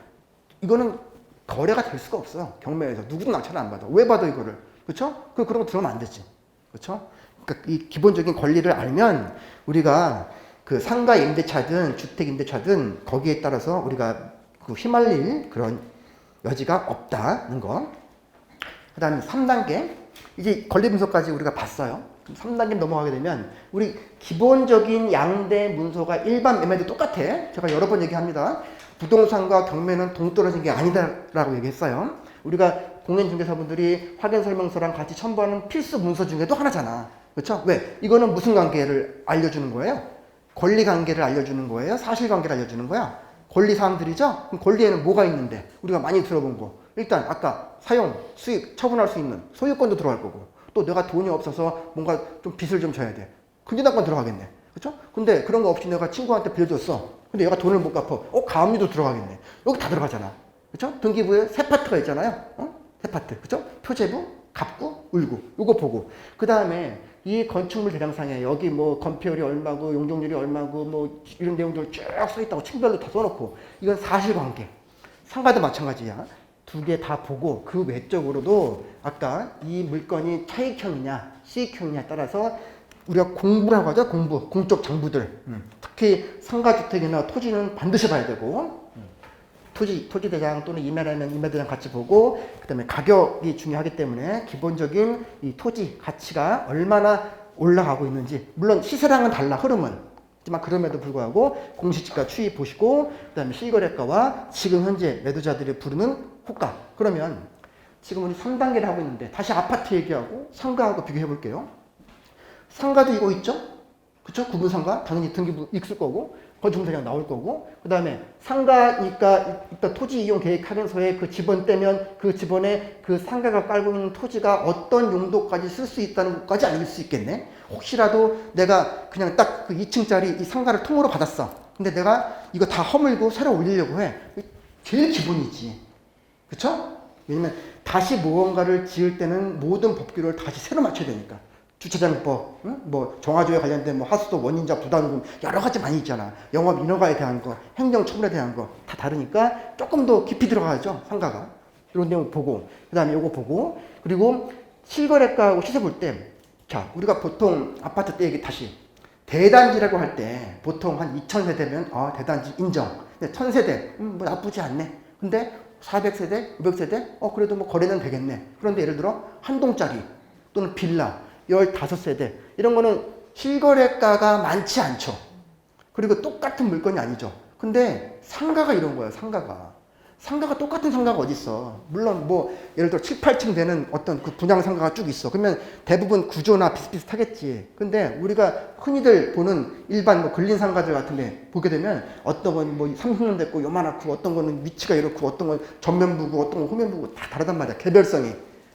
A: 이거는 거래가 될 수가 없어. 경매에서. 누구도 낙찰을 안 받아. 왜 받아, 이거를? 그쵸? 그런 거 들어오면 안 되지. 그쵸? 그러니까 이 기본적인 권리를 알면 우리가 그 상가 임대차든 주택 임대차든 거기에 따라서 우리가 그 휘말릴 그런 여지가 없다는 거. 그 다음에 3단계. 이제 권리 분석까지 우리가 봤어요. 3단계 넘어가게 되면 우리 기본적인 양대 문서가 일반 매매도 똑같아. 제가 여러 번 얘기합니다. 부동산과 경매는 동떨어진 게 아니다라고 얘기했어요. 우리가 공인중개사분들이 확인설명서랑 같이 첨부하는 필수 문서 중에도 하나잖아. 그렇죠? 왜? 이거는 무슨 관계를 알려주는 거예요? 권리 관계를 알려주는 거예요? 사실 관계를 알려주는 거야? 권리 사항들이죠? 그럼 권리에는 뭐가 있는데? 우리가 많이 들어본 거. 일단 아까 사용, 수익, 처분할 수 있는 소유권도 들어갈 거고, 또 내가 돈이 없어서 뭔가 좀 빚을 좀 져야 돼. 근저당권 들어가겠네. 그렇죠? 근데 그런 거 없이 내가 친구한테 빌려줬어. 근데 얘가 돈을 못 갚아. 가압류도 들어가겠네. 여기 다 들어가잖아. 그렇죠? 등기부에 세 파트가 있잖아요. 세 파트. 그렇죠? 표제부, 갑구, 을구. 요거 보고. 그 다음에 이 건축물 대량상에 여기 뭐 건폐율이 얼마고 용적률이 얼마고 뭐 이런 내용들 쭉 써있다고 층별로 다 써놓고, 이건 사실관계. 상가도 마찬가지야. 두 개 다 보고 그 외적으로도 아까 이 물건이 차익형이냐 수익형이냐에 따라서 우리가 공부라고 하죠. 공적 장부들. 특히 상가주택이나 토지는 반드시 봐야 되고, 토지대장 또는 임야라면 임야대장 같이 보고, 그 다음에 가격이 중요하기 때문에 기본적인 이 토지 가치가 얼마나 올라가고 있는지, 물론 시세랑은 달라, 흐름은. 하지만 그럼에도 불구하고 공시지가 추이 보시고, 그 다음에 실거래가와 지금 현재 매도자들이 부르는 호가. 그러면 지금 우리 3단계를 하고 있는데 다시 아파트 얘기하고 상가하고 비교해 볼게요. 상가도 이거 있죠? 그쵸? 구분상가 당연히 등기부 있을 거고 건축대장 나올 거고, 그 다음에 상가니까 일단 토지 이용 계획 확인서에 그 지번 떼면 그 지번에 그 상가가 깔고 있는 토지가 어떤 용도까지 쓸 수 있다는 것까지 알릴 수 있겠네. 혹시라도 내가 그냥 딱 그 2층짜리 이 상가를 통으로 받았어. 근데 내가 이거 다 허물고 새로 올리려고 해. 제일 기본이지. 그쵸? 왜냐면 다시 무언가를 지을 때는 모든 법규를 다시 새로 맞춰야 되니까. 주차장법, 뭐 정화조에 관련된 뭐 하수도 원인자 부담금 여러 가지 많이 있잖아. 영업 인허가에 대한 거, 행정 처분에 대한 거 다 다르니까 조금 더 깊이 들어가야죠. 상가가. 이런 내용 보고, 그 다음에 요거 보고, 그리고 실거래가하고 시세 볼 때, 자, 우리가 보통 아파트 때 얘기 다시 대단지라고 할 때 보통 한 2000세대면 대단지 인정. 근데 1000세대 뭐 나쁘지 않네. 근데 400세대, 500세대 그래도 뭐 거래는 되겠네. 그런데 예를 들어 한 동짜리 또는 빌라 15세대 이런 거는 실거래가가 많지 않죠. 그리고 똑같은 물건이 아니죠. 근데 상가가 이런 거예요. 상가가 상가가 똑같은 상가가 어디 있어. 물론 뭐 예를 들어 7, 8층 되는 어떤 그 분양 상가가 쭉 있어. 그러면 대부분 구조나 비슷비슷하겠지. 근데 우리가 흔히들 보는 일반 뭐 근린 상가들 같은데 보게 되면 어떤 건 뭐 30년 됐고 요만하고 어떤 거는 위치가 이렇고 어떤 건 전면부고 어떤 건 후면부고 다 다르단 말이야. 개별성이.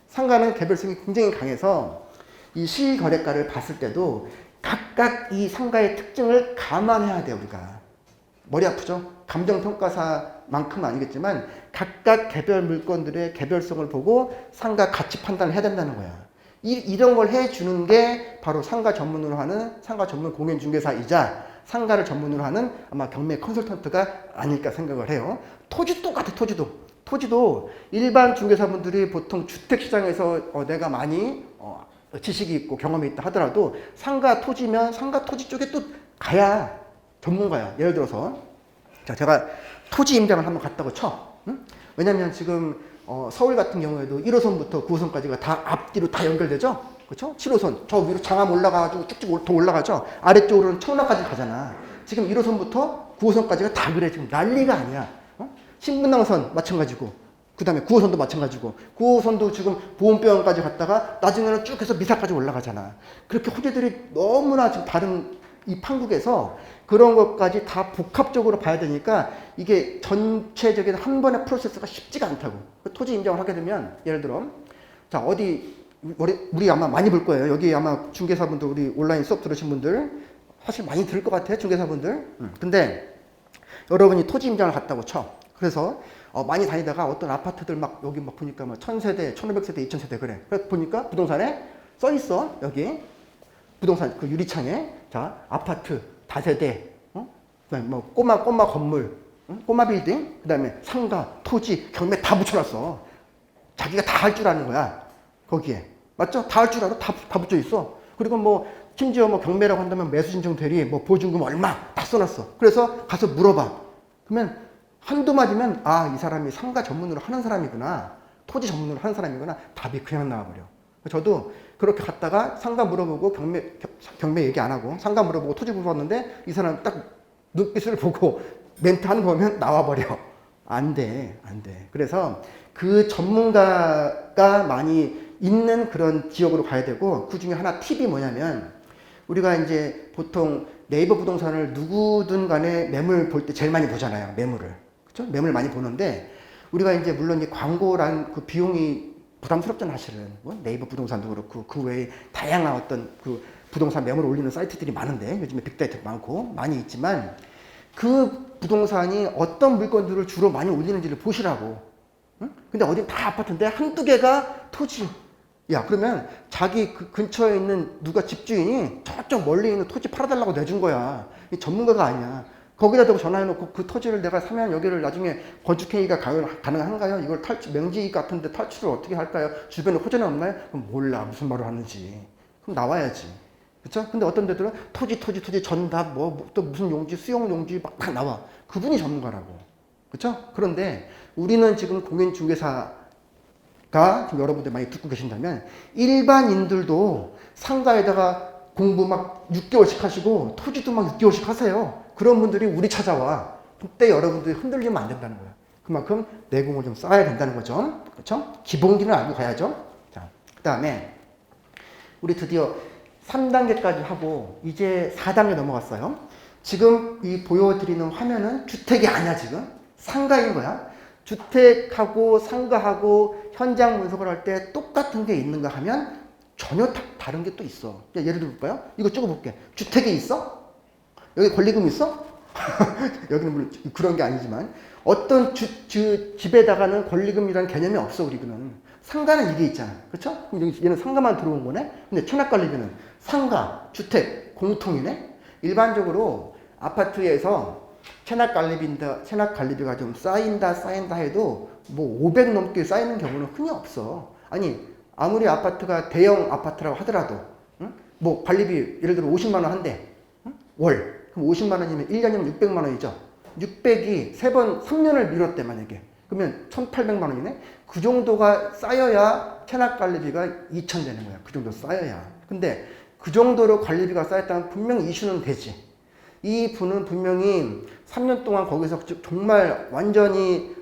A: 상가는 개별성이 굉장히 강해서 이 실거래가를 봤을 때도 각각 이 상가의 특징을 감안해야 돼 우리가. 머리 아프죠? 감정평가사만큼은 아니겠지만 각각 개별 물건들의 개별성을 보고 상가 가치 판단을 해야 된다는 거야. 이런 걸 해주는 게 바로 상가 전문으로 하는 상가 전문 공인중개사이자 상가를 전문으로 하는 아마 경매 컨설턴트가 아닐까 생각을 해요. 토지 똑같아. 토지도 일반 중개사분들이 보통 주택시장에서 내가 많이 지식이 있고 경험이 있다 하더라도 상가 토지면 상가 토지 쪽에 또 가야 전문가야. 예를 들어서 자 제가 토지 임장을 한번 갔다고 쳐. 응? 왜냐면 지금 서울 같은 경우에도 1호선부터 9호선까지가 다 앞뒤로 다 연결되죠. 그렇죠? 7호선 저 위로 장암 올라가가지고 쭉쭉 더 올라가죠. 아래쪽으로는 청라까지 가잖아. 지금 1호선부터 9호선까지가 다 그래. 지금 난리가 아니야. 신분당선 마찬가지고 그 다음에 9호선도 마찬가지고 9호선도 지금 보온병원까지 갔다가 나중에는 쭉 해서 미사까지 올라가잖아. 그렇게 호재들이 너무나 지금 다른 이 판국에서 그런 것까지 다 복합적으로 봐야 되니까 이게 전체적인 한 번의 프로세스가 쉽지가 않다고. 토지 인정을 하게 되면 예를 들어 자 어디 우리 아마 많이 볼 거예요. 여기 아마 중개사분들 우리 온라인 수업 들으신 분들 사실 많이 들을 것 같아요. 중개사분들. 근데 여러분이 토지 임장을 갔다고 쳐. 그래서 많이 다니다가 어떤 아파트들 막 여기 막 보니까 막 1000세대, 1500세대, 2000세대 그래. 그래서 보니까 부동산에 써 있어. 여기 부동산 그 유리창에 자 아파트 다세대, 그다음에 뭐 꼬마 건물, 꼬마 빌딩, 그다음에 상가, 토지, 경매 다 붙여놨어. 자기가 다 할 줄 아는 거야. 거기에 맞죠? 다 할 줄 알아. 다 붙여 있어. 그리고 뭐 심지어 뭐 경매라고 한다면 매수진정 대리, 뭐 보증금 얼마 다 써놨어. 그래서 가서 물어봐. 그러면 한두 마디면 아, 이 사람이 상가 전문으로 하는 사람이구나. 토지 전문으로 하는 사람이구나. 답이 그냥 나와버려. 저도 그렇게 갔다가 상가 물어보고 경매 얘기 안 하고 상가 물어보고 토지 물어봤는데 이 사람 딱 눈빛을 보고 멘트 하는 거 보면 나와버려. 안 돼. 그래서 그 전문가가 많이 있는 그런 지역으로 가야 되고 그 중에 하나 팁이 뭐냐면 우리가 이제 보통 네이버 부동산을 누구든 간에 매물 볼 때 제일 많이 보잖아요. 매물을. 그렇죠? 매물 많이 보는데 우리가 이제 물론 이 광고란 그 비용이 부담스럽잖아 사실은. 뭐 네이버 부동산도 그렇고 그 외에 다양한 어떤 그 부동산 매물을 올리는 사이트들이 많은데 요즘에 빅데이터도 많고 많이 있지만 그 부동산이 어떤 물건들을 주로 많이 올리는지를 보시라고. 응? 근데 어디 다 아파트인데 한두 개가 토지. 야 그러면 자기 그 근처에 있는 누가 집주인이 저쪽 멀리 있는 토지 팔아달라고 내준 거야. 이 전문가가 아니야. 거기다 대고 전화해놓고 그 토지를 내가 사면 여기를 나중에 건축행위가 가능한가요? 이걸 명지 같은데 탈출을 어떻게 할까요? 주변에 호재는 없나요? 그럼 몰라 무슨 말을 하는지. 그럼 나와야지. 그쵸? 근데 어떤 데들은 토지 전답 또 무슨 용지 수용 용지 막 나와. 그분이 전문가라고. 그쵸? 그런데 우리는 지금 공인중개사가 지금 여러분들 많이 듣고 계신다면 일반인들도 상가에다가 공부 막 6개월씩 하시고 토지도 막 6개월씩 하세요. 그런 분들이 우리 찾아와. 그때 여러분들이 흔들리면 안 된다는 거야. 그만큼 내공을 좀 쌓아야 된다는 거죠. 그렇죠? 기본기는 알고 가야죠. 자, 그 다음에 우리 드디어 3단계까지 하고 이제 4단계 넘어갔어요. 지금 이 보여드리는 화면은 주택이 아니야 지금. 상가인 거야. 주택하고 상가하고 현장 분석을 할 때 똑같은 게 있는가 하면 전혀 다른 게 또 있어. 예를 들어 볼까요? 이거 찍어볼게. 주택이 있어? 여기 권리금 있어? 여기는 물론 그런 게 아니지만 어떤 집에다가는 권리금이라는 개념이 없어. 우리는 상가는 이게 있잖아. 그렇죠? 얘는 상가만 들어온 거네. 근데 체납관리비는 상가, 주택 공통이네. 일반적으로 아파트에서 체납관리비가 좀 쌓인다 해도 뭐 500 넘게 쌓이는 경우는 흔히 없어. 아니 아무리 아파트가 대형 아파트라고 하더라도 응? 뭐 관리비 예를 들어 50만 원 한대. 응? 월. 그럼 50만 원이면 1년이면 600만 원이죠. 600이 3년을 미뤘대 만약에. 그러면 1800만 원이네. 그 정도가 쌓여야 체납관리비가 2000 되는 거야. 그 정도 쌓여야. 근데 그 정도로 관리비가 쌓였다면 분명히 이슈는 되지. 이 분은 분명히 3년 동안 거기서 정말 완전히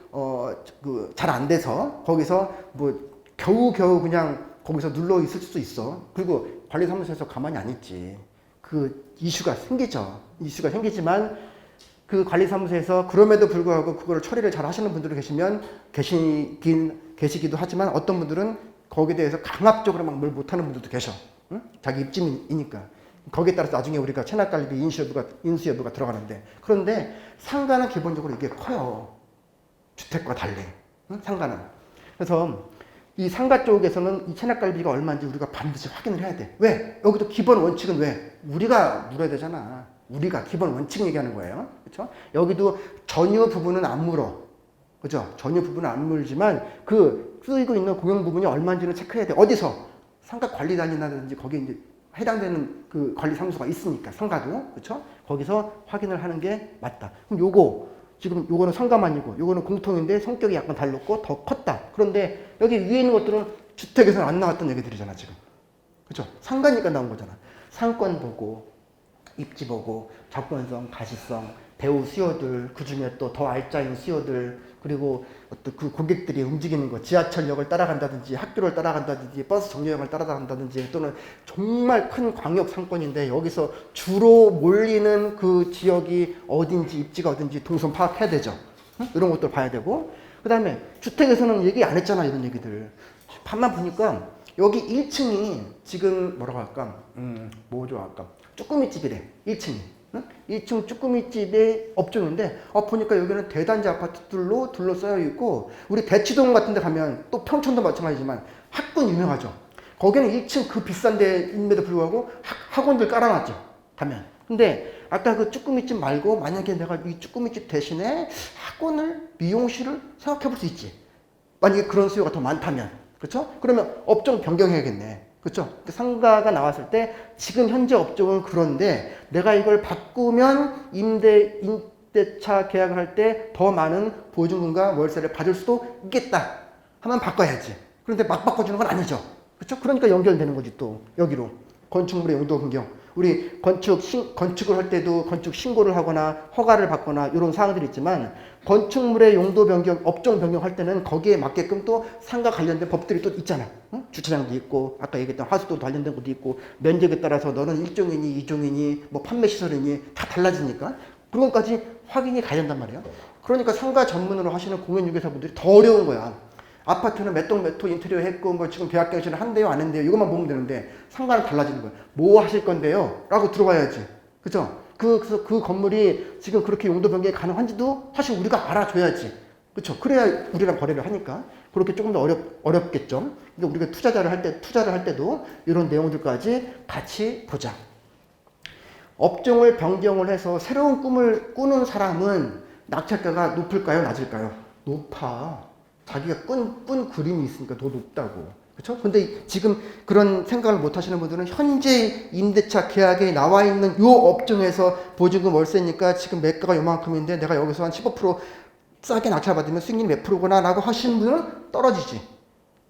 A: 잘 안 돼서 거기서 뭐 겨우겨우 그냥 거기서 눌러 있을 수도 있어. 그리고 관리사무소에서 가만히 안 있지. 그 이슈가 생기죠. 이슈가 생기지만 그 관리사무소에서 그럼에도 불구하고 그거를 처리를 잘 하시는 분들이 계시기도 하지만 어떤 분들은 거기에 대해서 강압적으로 막 뭘 못하는 분들도 계셔. 응? 자기 입짐이니까. 거기에 따라서 나중에 우리가 체납관리비 인수 여부가 들어가는데, 그런데 상가는 기본적으로 이게 커요. 주택과 달리. 응? 상가는. 그래서 이 상가 쪽에서는 이 체납관리비가 얼마인지 우리가 반드시 확인을 해야 돼. 왜? 여기도 기본 원칙은 왜? 우리가 물어야 되잖아. 우리가 기본 원칙 얘기하는 거예요. 그렇죠? 여기도 전유 부분은 안 물어. 그죠? 전유 부분은 안 물지만 그 쓰이고 있는 공용 부분이 얼마인지는 체크해야 돼. 어디서? 상가 관리단이라든지 거기에 이제 해당되는 그 관리사무소가 있으니까, 상가도. 그렇죠? 거기서 확인을 하는 게 맞다. 그럼 지금 요거는 상가만이고 요거는 공통인데 성격이 약간 달랐고 더 컸다. 그런데 여기 위에 있는 것들은 주택에서는 안 나왔던 얘기들이잖아, 지금. 그렇죠? 상가니까 나온 거잖아. 상권 보고, 입지 보고, 접근성, 가시성, 배우 수요들, 그 중에 또 더 알짜인 수요들, 그리고 어떤 그 고객들이 움직이는 거, 지하철역을 따라간다든지, 학교를 따라간다든지, 버스 정류장을 따라간다든지, 또는 정말 큰 광역 상권인데 여기서 주로 몰리는 그 지역이 어딘지, 입지가 어딘지 동선 파악해야 되죠. 응? 이런 것도 봐야 되고, 그 다음에 주택에서는 얘기 안 했잖아, 이런 얘기들. 밤만 보니까 여기 1층이 지금 뭐라고 할까? 뭐 좋아할까? 쭈꾸미집이래, 1층이. 응? 1층 쭈꾸미집의 업종인데, 보니까 여기는 대단지 아파트들로 둘러싸여 있고, 우리 대치동 같은 데 가면, 또 평촌도 마찬가지지만, 학군 유명하죠. 거기는 1층 그 비싼 데임에도 불구하고 학원들 깔아놨죠, 가면. 근데, 아까 그 쭈꾸미집 말고, 만약에 내가 이 쭈꾸미집 대신에 학원을, 미용실을 생각해 볼 수 있지. 만약에 그런 수요가 더 많다면. 그렇죠? 그러면 업종 변경해야겠네. 그렇죠? 상가가 나왔을 때 지금 현재 업종은 그런데 내가 이걸 바꾸면 임대차 계약을 할 때 더 많은 보증금과 월세를 받을 수도 있겠다 하면 바꿔야지. 그런데 막 바꿔주는 건 아니죠. 그렇죠? 그러니까 연결되는 거지, 또 여기로. 건축물의 용도 변경. 우리 건축을 할 때도 건축 신고를 하거나 허가를 받거나 이런 사항들이 있지만, 건축물의 용도 변경, 업종 변경할 때는 거기에 맞게끔 또 상가 관련된 법들이 또 있잖아. 응? 주차장도 있고, 아까 얘기했던 하수도 관련된 것도 있고, 면적에 따라서 너는 1종이니 2종이니 뭐 판매 시설이니 다 달라지니까 그런 것까지 확인이 가야 된단 말이야. 그러니까 상가 전문으로 하시는 공인중개사분들이 더 어려운 거야. 아파트는 몇 동 몇 호 인테리어 했고, 뭐 지금 계약갱신을 한대요 안 한대요 이것만 보면 되는데, 상가는 달라지는 거야. 뭐 하실 건데요? 라고 들어봐야지. 그죠? 그래서 그 건물이 지금 그렇게 용도 변경이 가능한지도 사실 우리가 알아줘야지. 그렇죠? 그래야 우리랑 거래를 하니까. 그렇게 조금 더 어렵겠죠. 근데 우리가 투자를 할 때도 이런 내용들까지 같이 보자. 업종을 변경을 해서 새로운 꿈을 꾸는 사람은 낙찰가가 높을까요? 낮을까요? 높아. 자기가 꾼 그림이 있으니까 더 높다고. 그렇죠? 근데 지금 그런 생각을 못 하시는 분들은 현재 임대차 계약에 나와 있는 요 업종에서 보증금 월세니까 지금 매가가 요만큼인데 내가 여기서 한 15% 싸게 낙찰받으면 수익률이 몇 프로구나 라고 하시는 분은 떨어지지.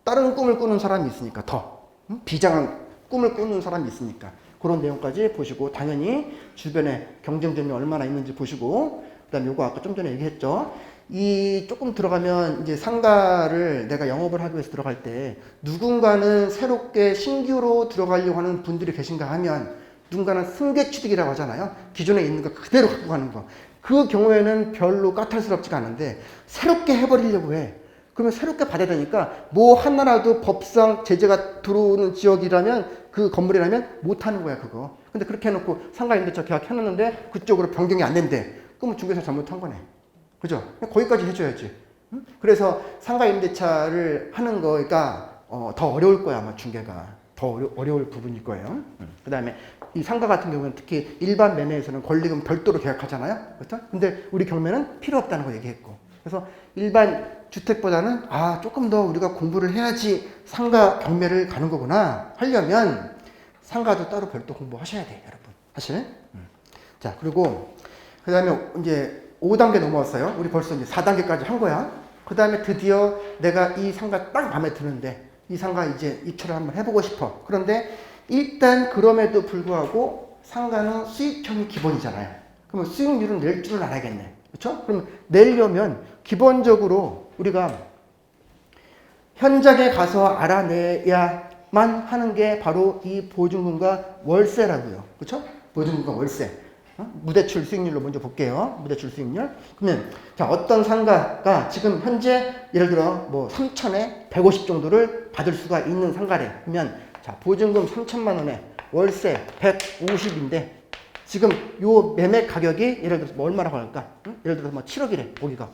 A: 다른 꿈을 꾸는 사람이 있으니까 더. 비장한 꿈을 꾸는 사람이 있으니까. 그런 내용까지 보시고, 당연히 주변에 경쟁점이 얼마나 있는지 보시고, 그 다음에 요거 아까 좀 전에 얘기했죠. 이 조금 들어가면 이제 상가를 내가 영업을 하기 위해서 들어갈 때 누군가는 새롭게 신규로 들어가려고 하는 분들이 계신가 하면, 누군가는 승계 취득이라고 하잖아요. 기존에 있는 거 그대로 갖고 가는 거. 그 경우에는 별로 까탈스럽지가 않은데 새롭게 해버리려고 해. 그러면 새롭게 받아야 되니까 뭐 하나라도 법상 제재가 들어오는 지역이라면, 그 건물이라면 못하는 거야, 그거. 근데 그렇게 해놓고 상가 임대차 계약 해놨는데 그쪽으로 변경이 안 된대. 그러면 중개사 잘못한 거네. 그죠? 거기까지 해줘야지. 응? 그래서 상가 임대차를 하는 거가 더 어려울 거야, 아마 중개가. 더 어려울 부분일 거예요. 그 다음에 이 상가 같은 경우는 특히 일반 매매에서는 권리금 별도로 계약하잖아요. 그렇죠? 근데 우리 경매는 필요 없다는 거 얘기했고. 그래서 일반 주택보다는 조금 더 우리가 공부를 해야지 상가 경매를 가는 거구나 하려면 상가도 따로 별도 공부하셔야 돼요, 여러분. 사실. 자, 그리고 그 다음에 이제 5단계 넘어왔어요. 우리 벌써 이제 4단계까지 한 거야. 그 다음에 드디어 내가 이 상가 딱 마음에 드는데 이 상가 이제 입찰을 한번 해보고 싶어. 그런데 일단 그럼에도 불구하고 상가는 수익형이 기본이잖아요. 그러면 수익률은 낼 줄은 알아야겠네. 그렇죠? 그럼 내려면 기본적으로 우리가 현장에 가서 알아내야만 하는 게 바로 이 보증금과 월세라고요. 그렇죠? 보증금과 월세. 무대출 수익률로 먼저 볼게요. 무대출 수익률. 그러면 자, 어떤 상가가 지금 현재 예를 들어 뭐 3천에 150 정도를 받을 수가 있는 상가래. 그러면 자, 보증금 3천만 원에 월세 150인데 지금 요 매매 가격이 예를 들어서 뭐 얼마라고 할까? 예를 들어서 뭐 7억이래. 거기가.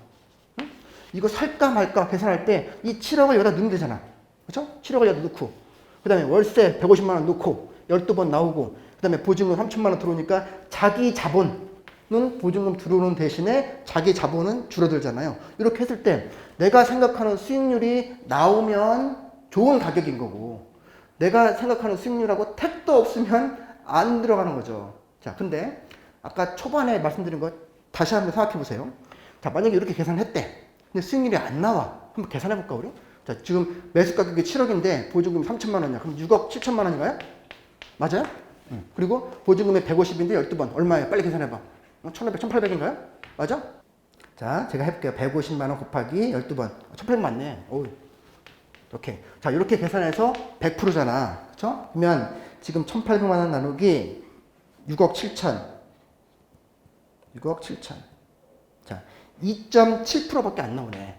A: 이거 살까 말까 계산할 때 이 7억을 여기다 넣으면 되잖아. 그렇죠? 7억을 여기다 넣고 그다음에 월세 150만 원 넣고 12번 나오고 그다음에 보증금 3천만 원 들어오니까 자기 자본은 보증금 들어오는 대신에 자기 자본은 줄어들잖아요. 이렇게 했을 때 내가 생각하는 수익률이 나오면 좋은 가격인 거고 내가 생각하는 수익률하고 택도 없으면 안 들어가는 거죠. 자, 근데 아까 초반에 말씀드린 거 다시 한번 생각해 보세요. 자, 만약에 이렇게 계산했대. 근데 수익률이 안 나와. 한번 계산해 볼까 우리? 자, 지금 매수 가격이 7억인데 보증금 3천만 원이야. 그럼 6억 7천만 원인가요? 맞아요? 그리고 보증금이 150인데 12번 얼마예요? 빨리 계산해 봐. 1,500, 1,800인가요? 맞아? 자, 제가 해볼게요. 150만 원 곱하기 12번. 1,800 맞네. 오. 오케이. 자, 이렇게 계산해서 100%잖아. 그렇죠? 그러면 지금 1,800만 원 나누기 6억 7천. 6억 7천. 자, 2.7%밖에 안 나오네.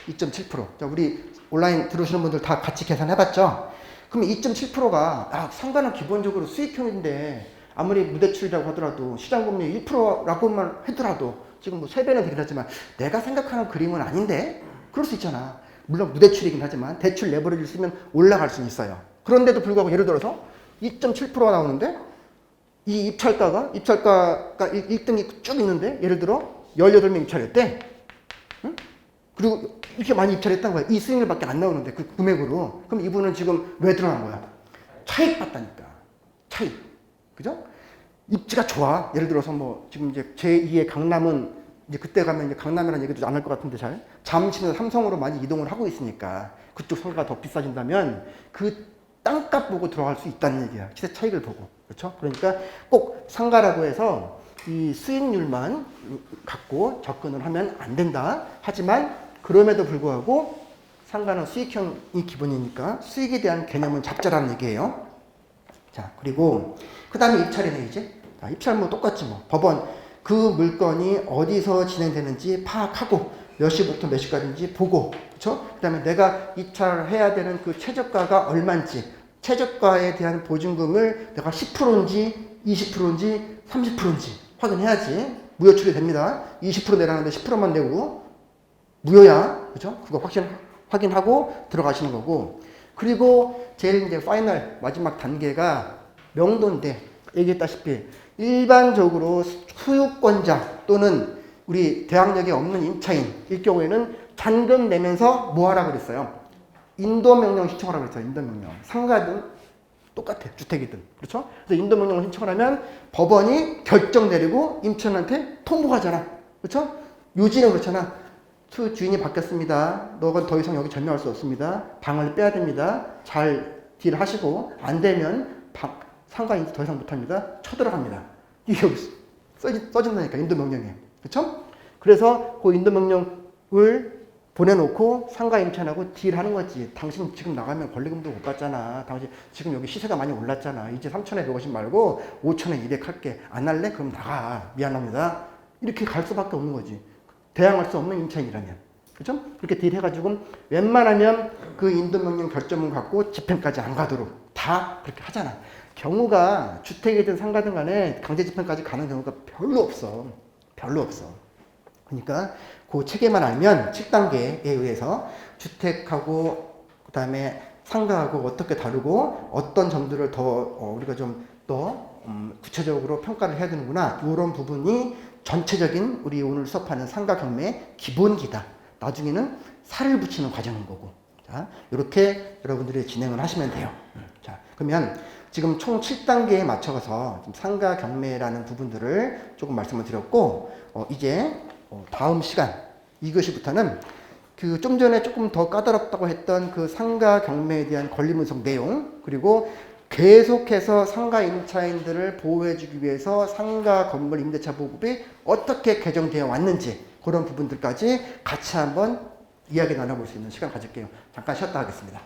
A: 2.7%. 자, 우리 온라인 들어오시는 분들 다 같이 계산해봤죠? 그럼 2.7%가 상가는 기본적으로 수익형인데 아무리 무대출이라고 하더라도 시장금리 1%라고만 하더라도 지금 뭐 3배는 되긴 하지만 내가 생각하는 그림은 아닌데 그럴 수 있잖아. 물론 무대출이긴 하지만 대출 레버리지를 쓰면 올라갈 수는 있어요. 그런데도 불구하고 예를 들어서 2.7%가 나오는데 이 입찰가가 1등이 쭉 있는데 예를 들어 18명 입찰했대. 응? 그리고 이렇게 많이 입찰했다는 거야. 이 수익률밖에 안 나오는데 그 금액으로. 그럼 이분은 지금 왜 들어간 거야? 차익 봤다니까. 차익. 그죠? 입지가 좋아. 예를 들어서 뭐 지금 이제 제2의 강남은 이제 그때 가면 이제 강남이라는 얘기도 안 할 것 같은데 잘 잠시는 삼성으로 많이 이동을 하고 있으니까 그쪽 상가가 더 비싸진다면 그 땅값 보고 들어갈 수 있다는 얘기야. 시세 차익을 보고. 그렇죠? 그러니까 꼭 상가라고 해서 이 수익률만 갖고 접근을 하면 안 된다. 하지만 그럼에도 불구하고 상가는 수익형이 기본이니까 수익에 대한 개념은 잡자라는 얘기예요. 자, 그리고 그 다음에 입찰이네 이제. 자, 입찰 뭐 똑같지 뭐. 법원 그 물건이 어디서 진행되는지 파악하고 몇 시부터 몇 시까지인지 보고, 그렇죠? 그 다음에 내가 입찰해야 되는 그 최저가가 얼마인지, 최저가에 대한 보증금을 내가 10%인지 20%인지 30%인지 확인해야지 무효 처리됩니다. 20% 내라는데 10%만 내고 무효야, 그렇죠? 그거 확인하고 들어가시는 거고. 그리고 제일 이제 파이널 마지막 단계가 명도인데 얘기했다시피 일반적으로 소유권자 또는 우리 대항력이 없는 임차인일 경우에는 잔금 내면서 뭐 하라고 그랬어요? 인도명령 신청하라고 그랬어요. 인도명령. 상가든 똑같아. 주택이든. 그렇죠? 그래서 인도명령을 신청을 하면 법원이 결정 내리고 임차인한테 통보하잖아. 그렇죠? 요지는 그렇잖아. 주인이 바뀌었습니다. 너가 더 이상 여기 전매할 수 없습니다. 방을 빼야 됩니다. 잘 딜하시고 안 되면 상가인지 더 이상 못합니다. 쳐들어갑니다. 이게 여기 써진다니까 인도명령에. 그렇죠? 그래서 그 인도명령을 보내놓고 상가 임차인하고 딜하는 거지. 당신 지금 나가면 권리금도 못 받잖아. 당신 지금 여기 시세가 많이 올랐잖아. 이제 3,000에 150 말고 5,000에 200 할게. 안 할래? 그럼 나가. 미안합니다. 이렇게 갈 수밖에 없는 거지. 대항할 수 없는 임차인이라면. 그죠? 그렇게 딜해가지고 웬만하면 그 인도명령 결정문 갖고 집행까지 안 가도록 다 그렇게 하잖아. 경우가 주택이든 상가든 간에 강제 집행까지 가는 경우가 별로 없어. 별로 없어. 그러니까 그 체계만 알면 7단계에 의해서 주택하고 그다음에 상가하고 어떻게 다르고 어떤 점들을 더 우리가 좀 더 구체적으로 평가를 해야 되는구나. 이런 부분이 전체적인 우리 오늘 수업하는 상가 경매의 기본기다. 나중에는 살을 붙이는 과정인 거고. 자, 이렇게 여러분들이 진행을 하시면 돼요. 자, 그러면 지금 총 7단계에 맞춰서 상가 경매라는 부분들을 조금 말씀을 드렸고, 이제 다음 시간 2교시부터는 그 좀 전에 조금 더 까다롭다고 했던 그 상가 경매에 대한 권리 분석 내용, 그리고 계속해서 상가 임차인들을 보호해주기 위해서 상가 건물 임대차 보급이 어떻게 개정되어 왔는지 그런 부분들까지 같이 한번 이야기 나눠볼 수 있는 시간 가질게요. 잠깐 쉬었다 하겠습니다.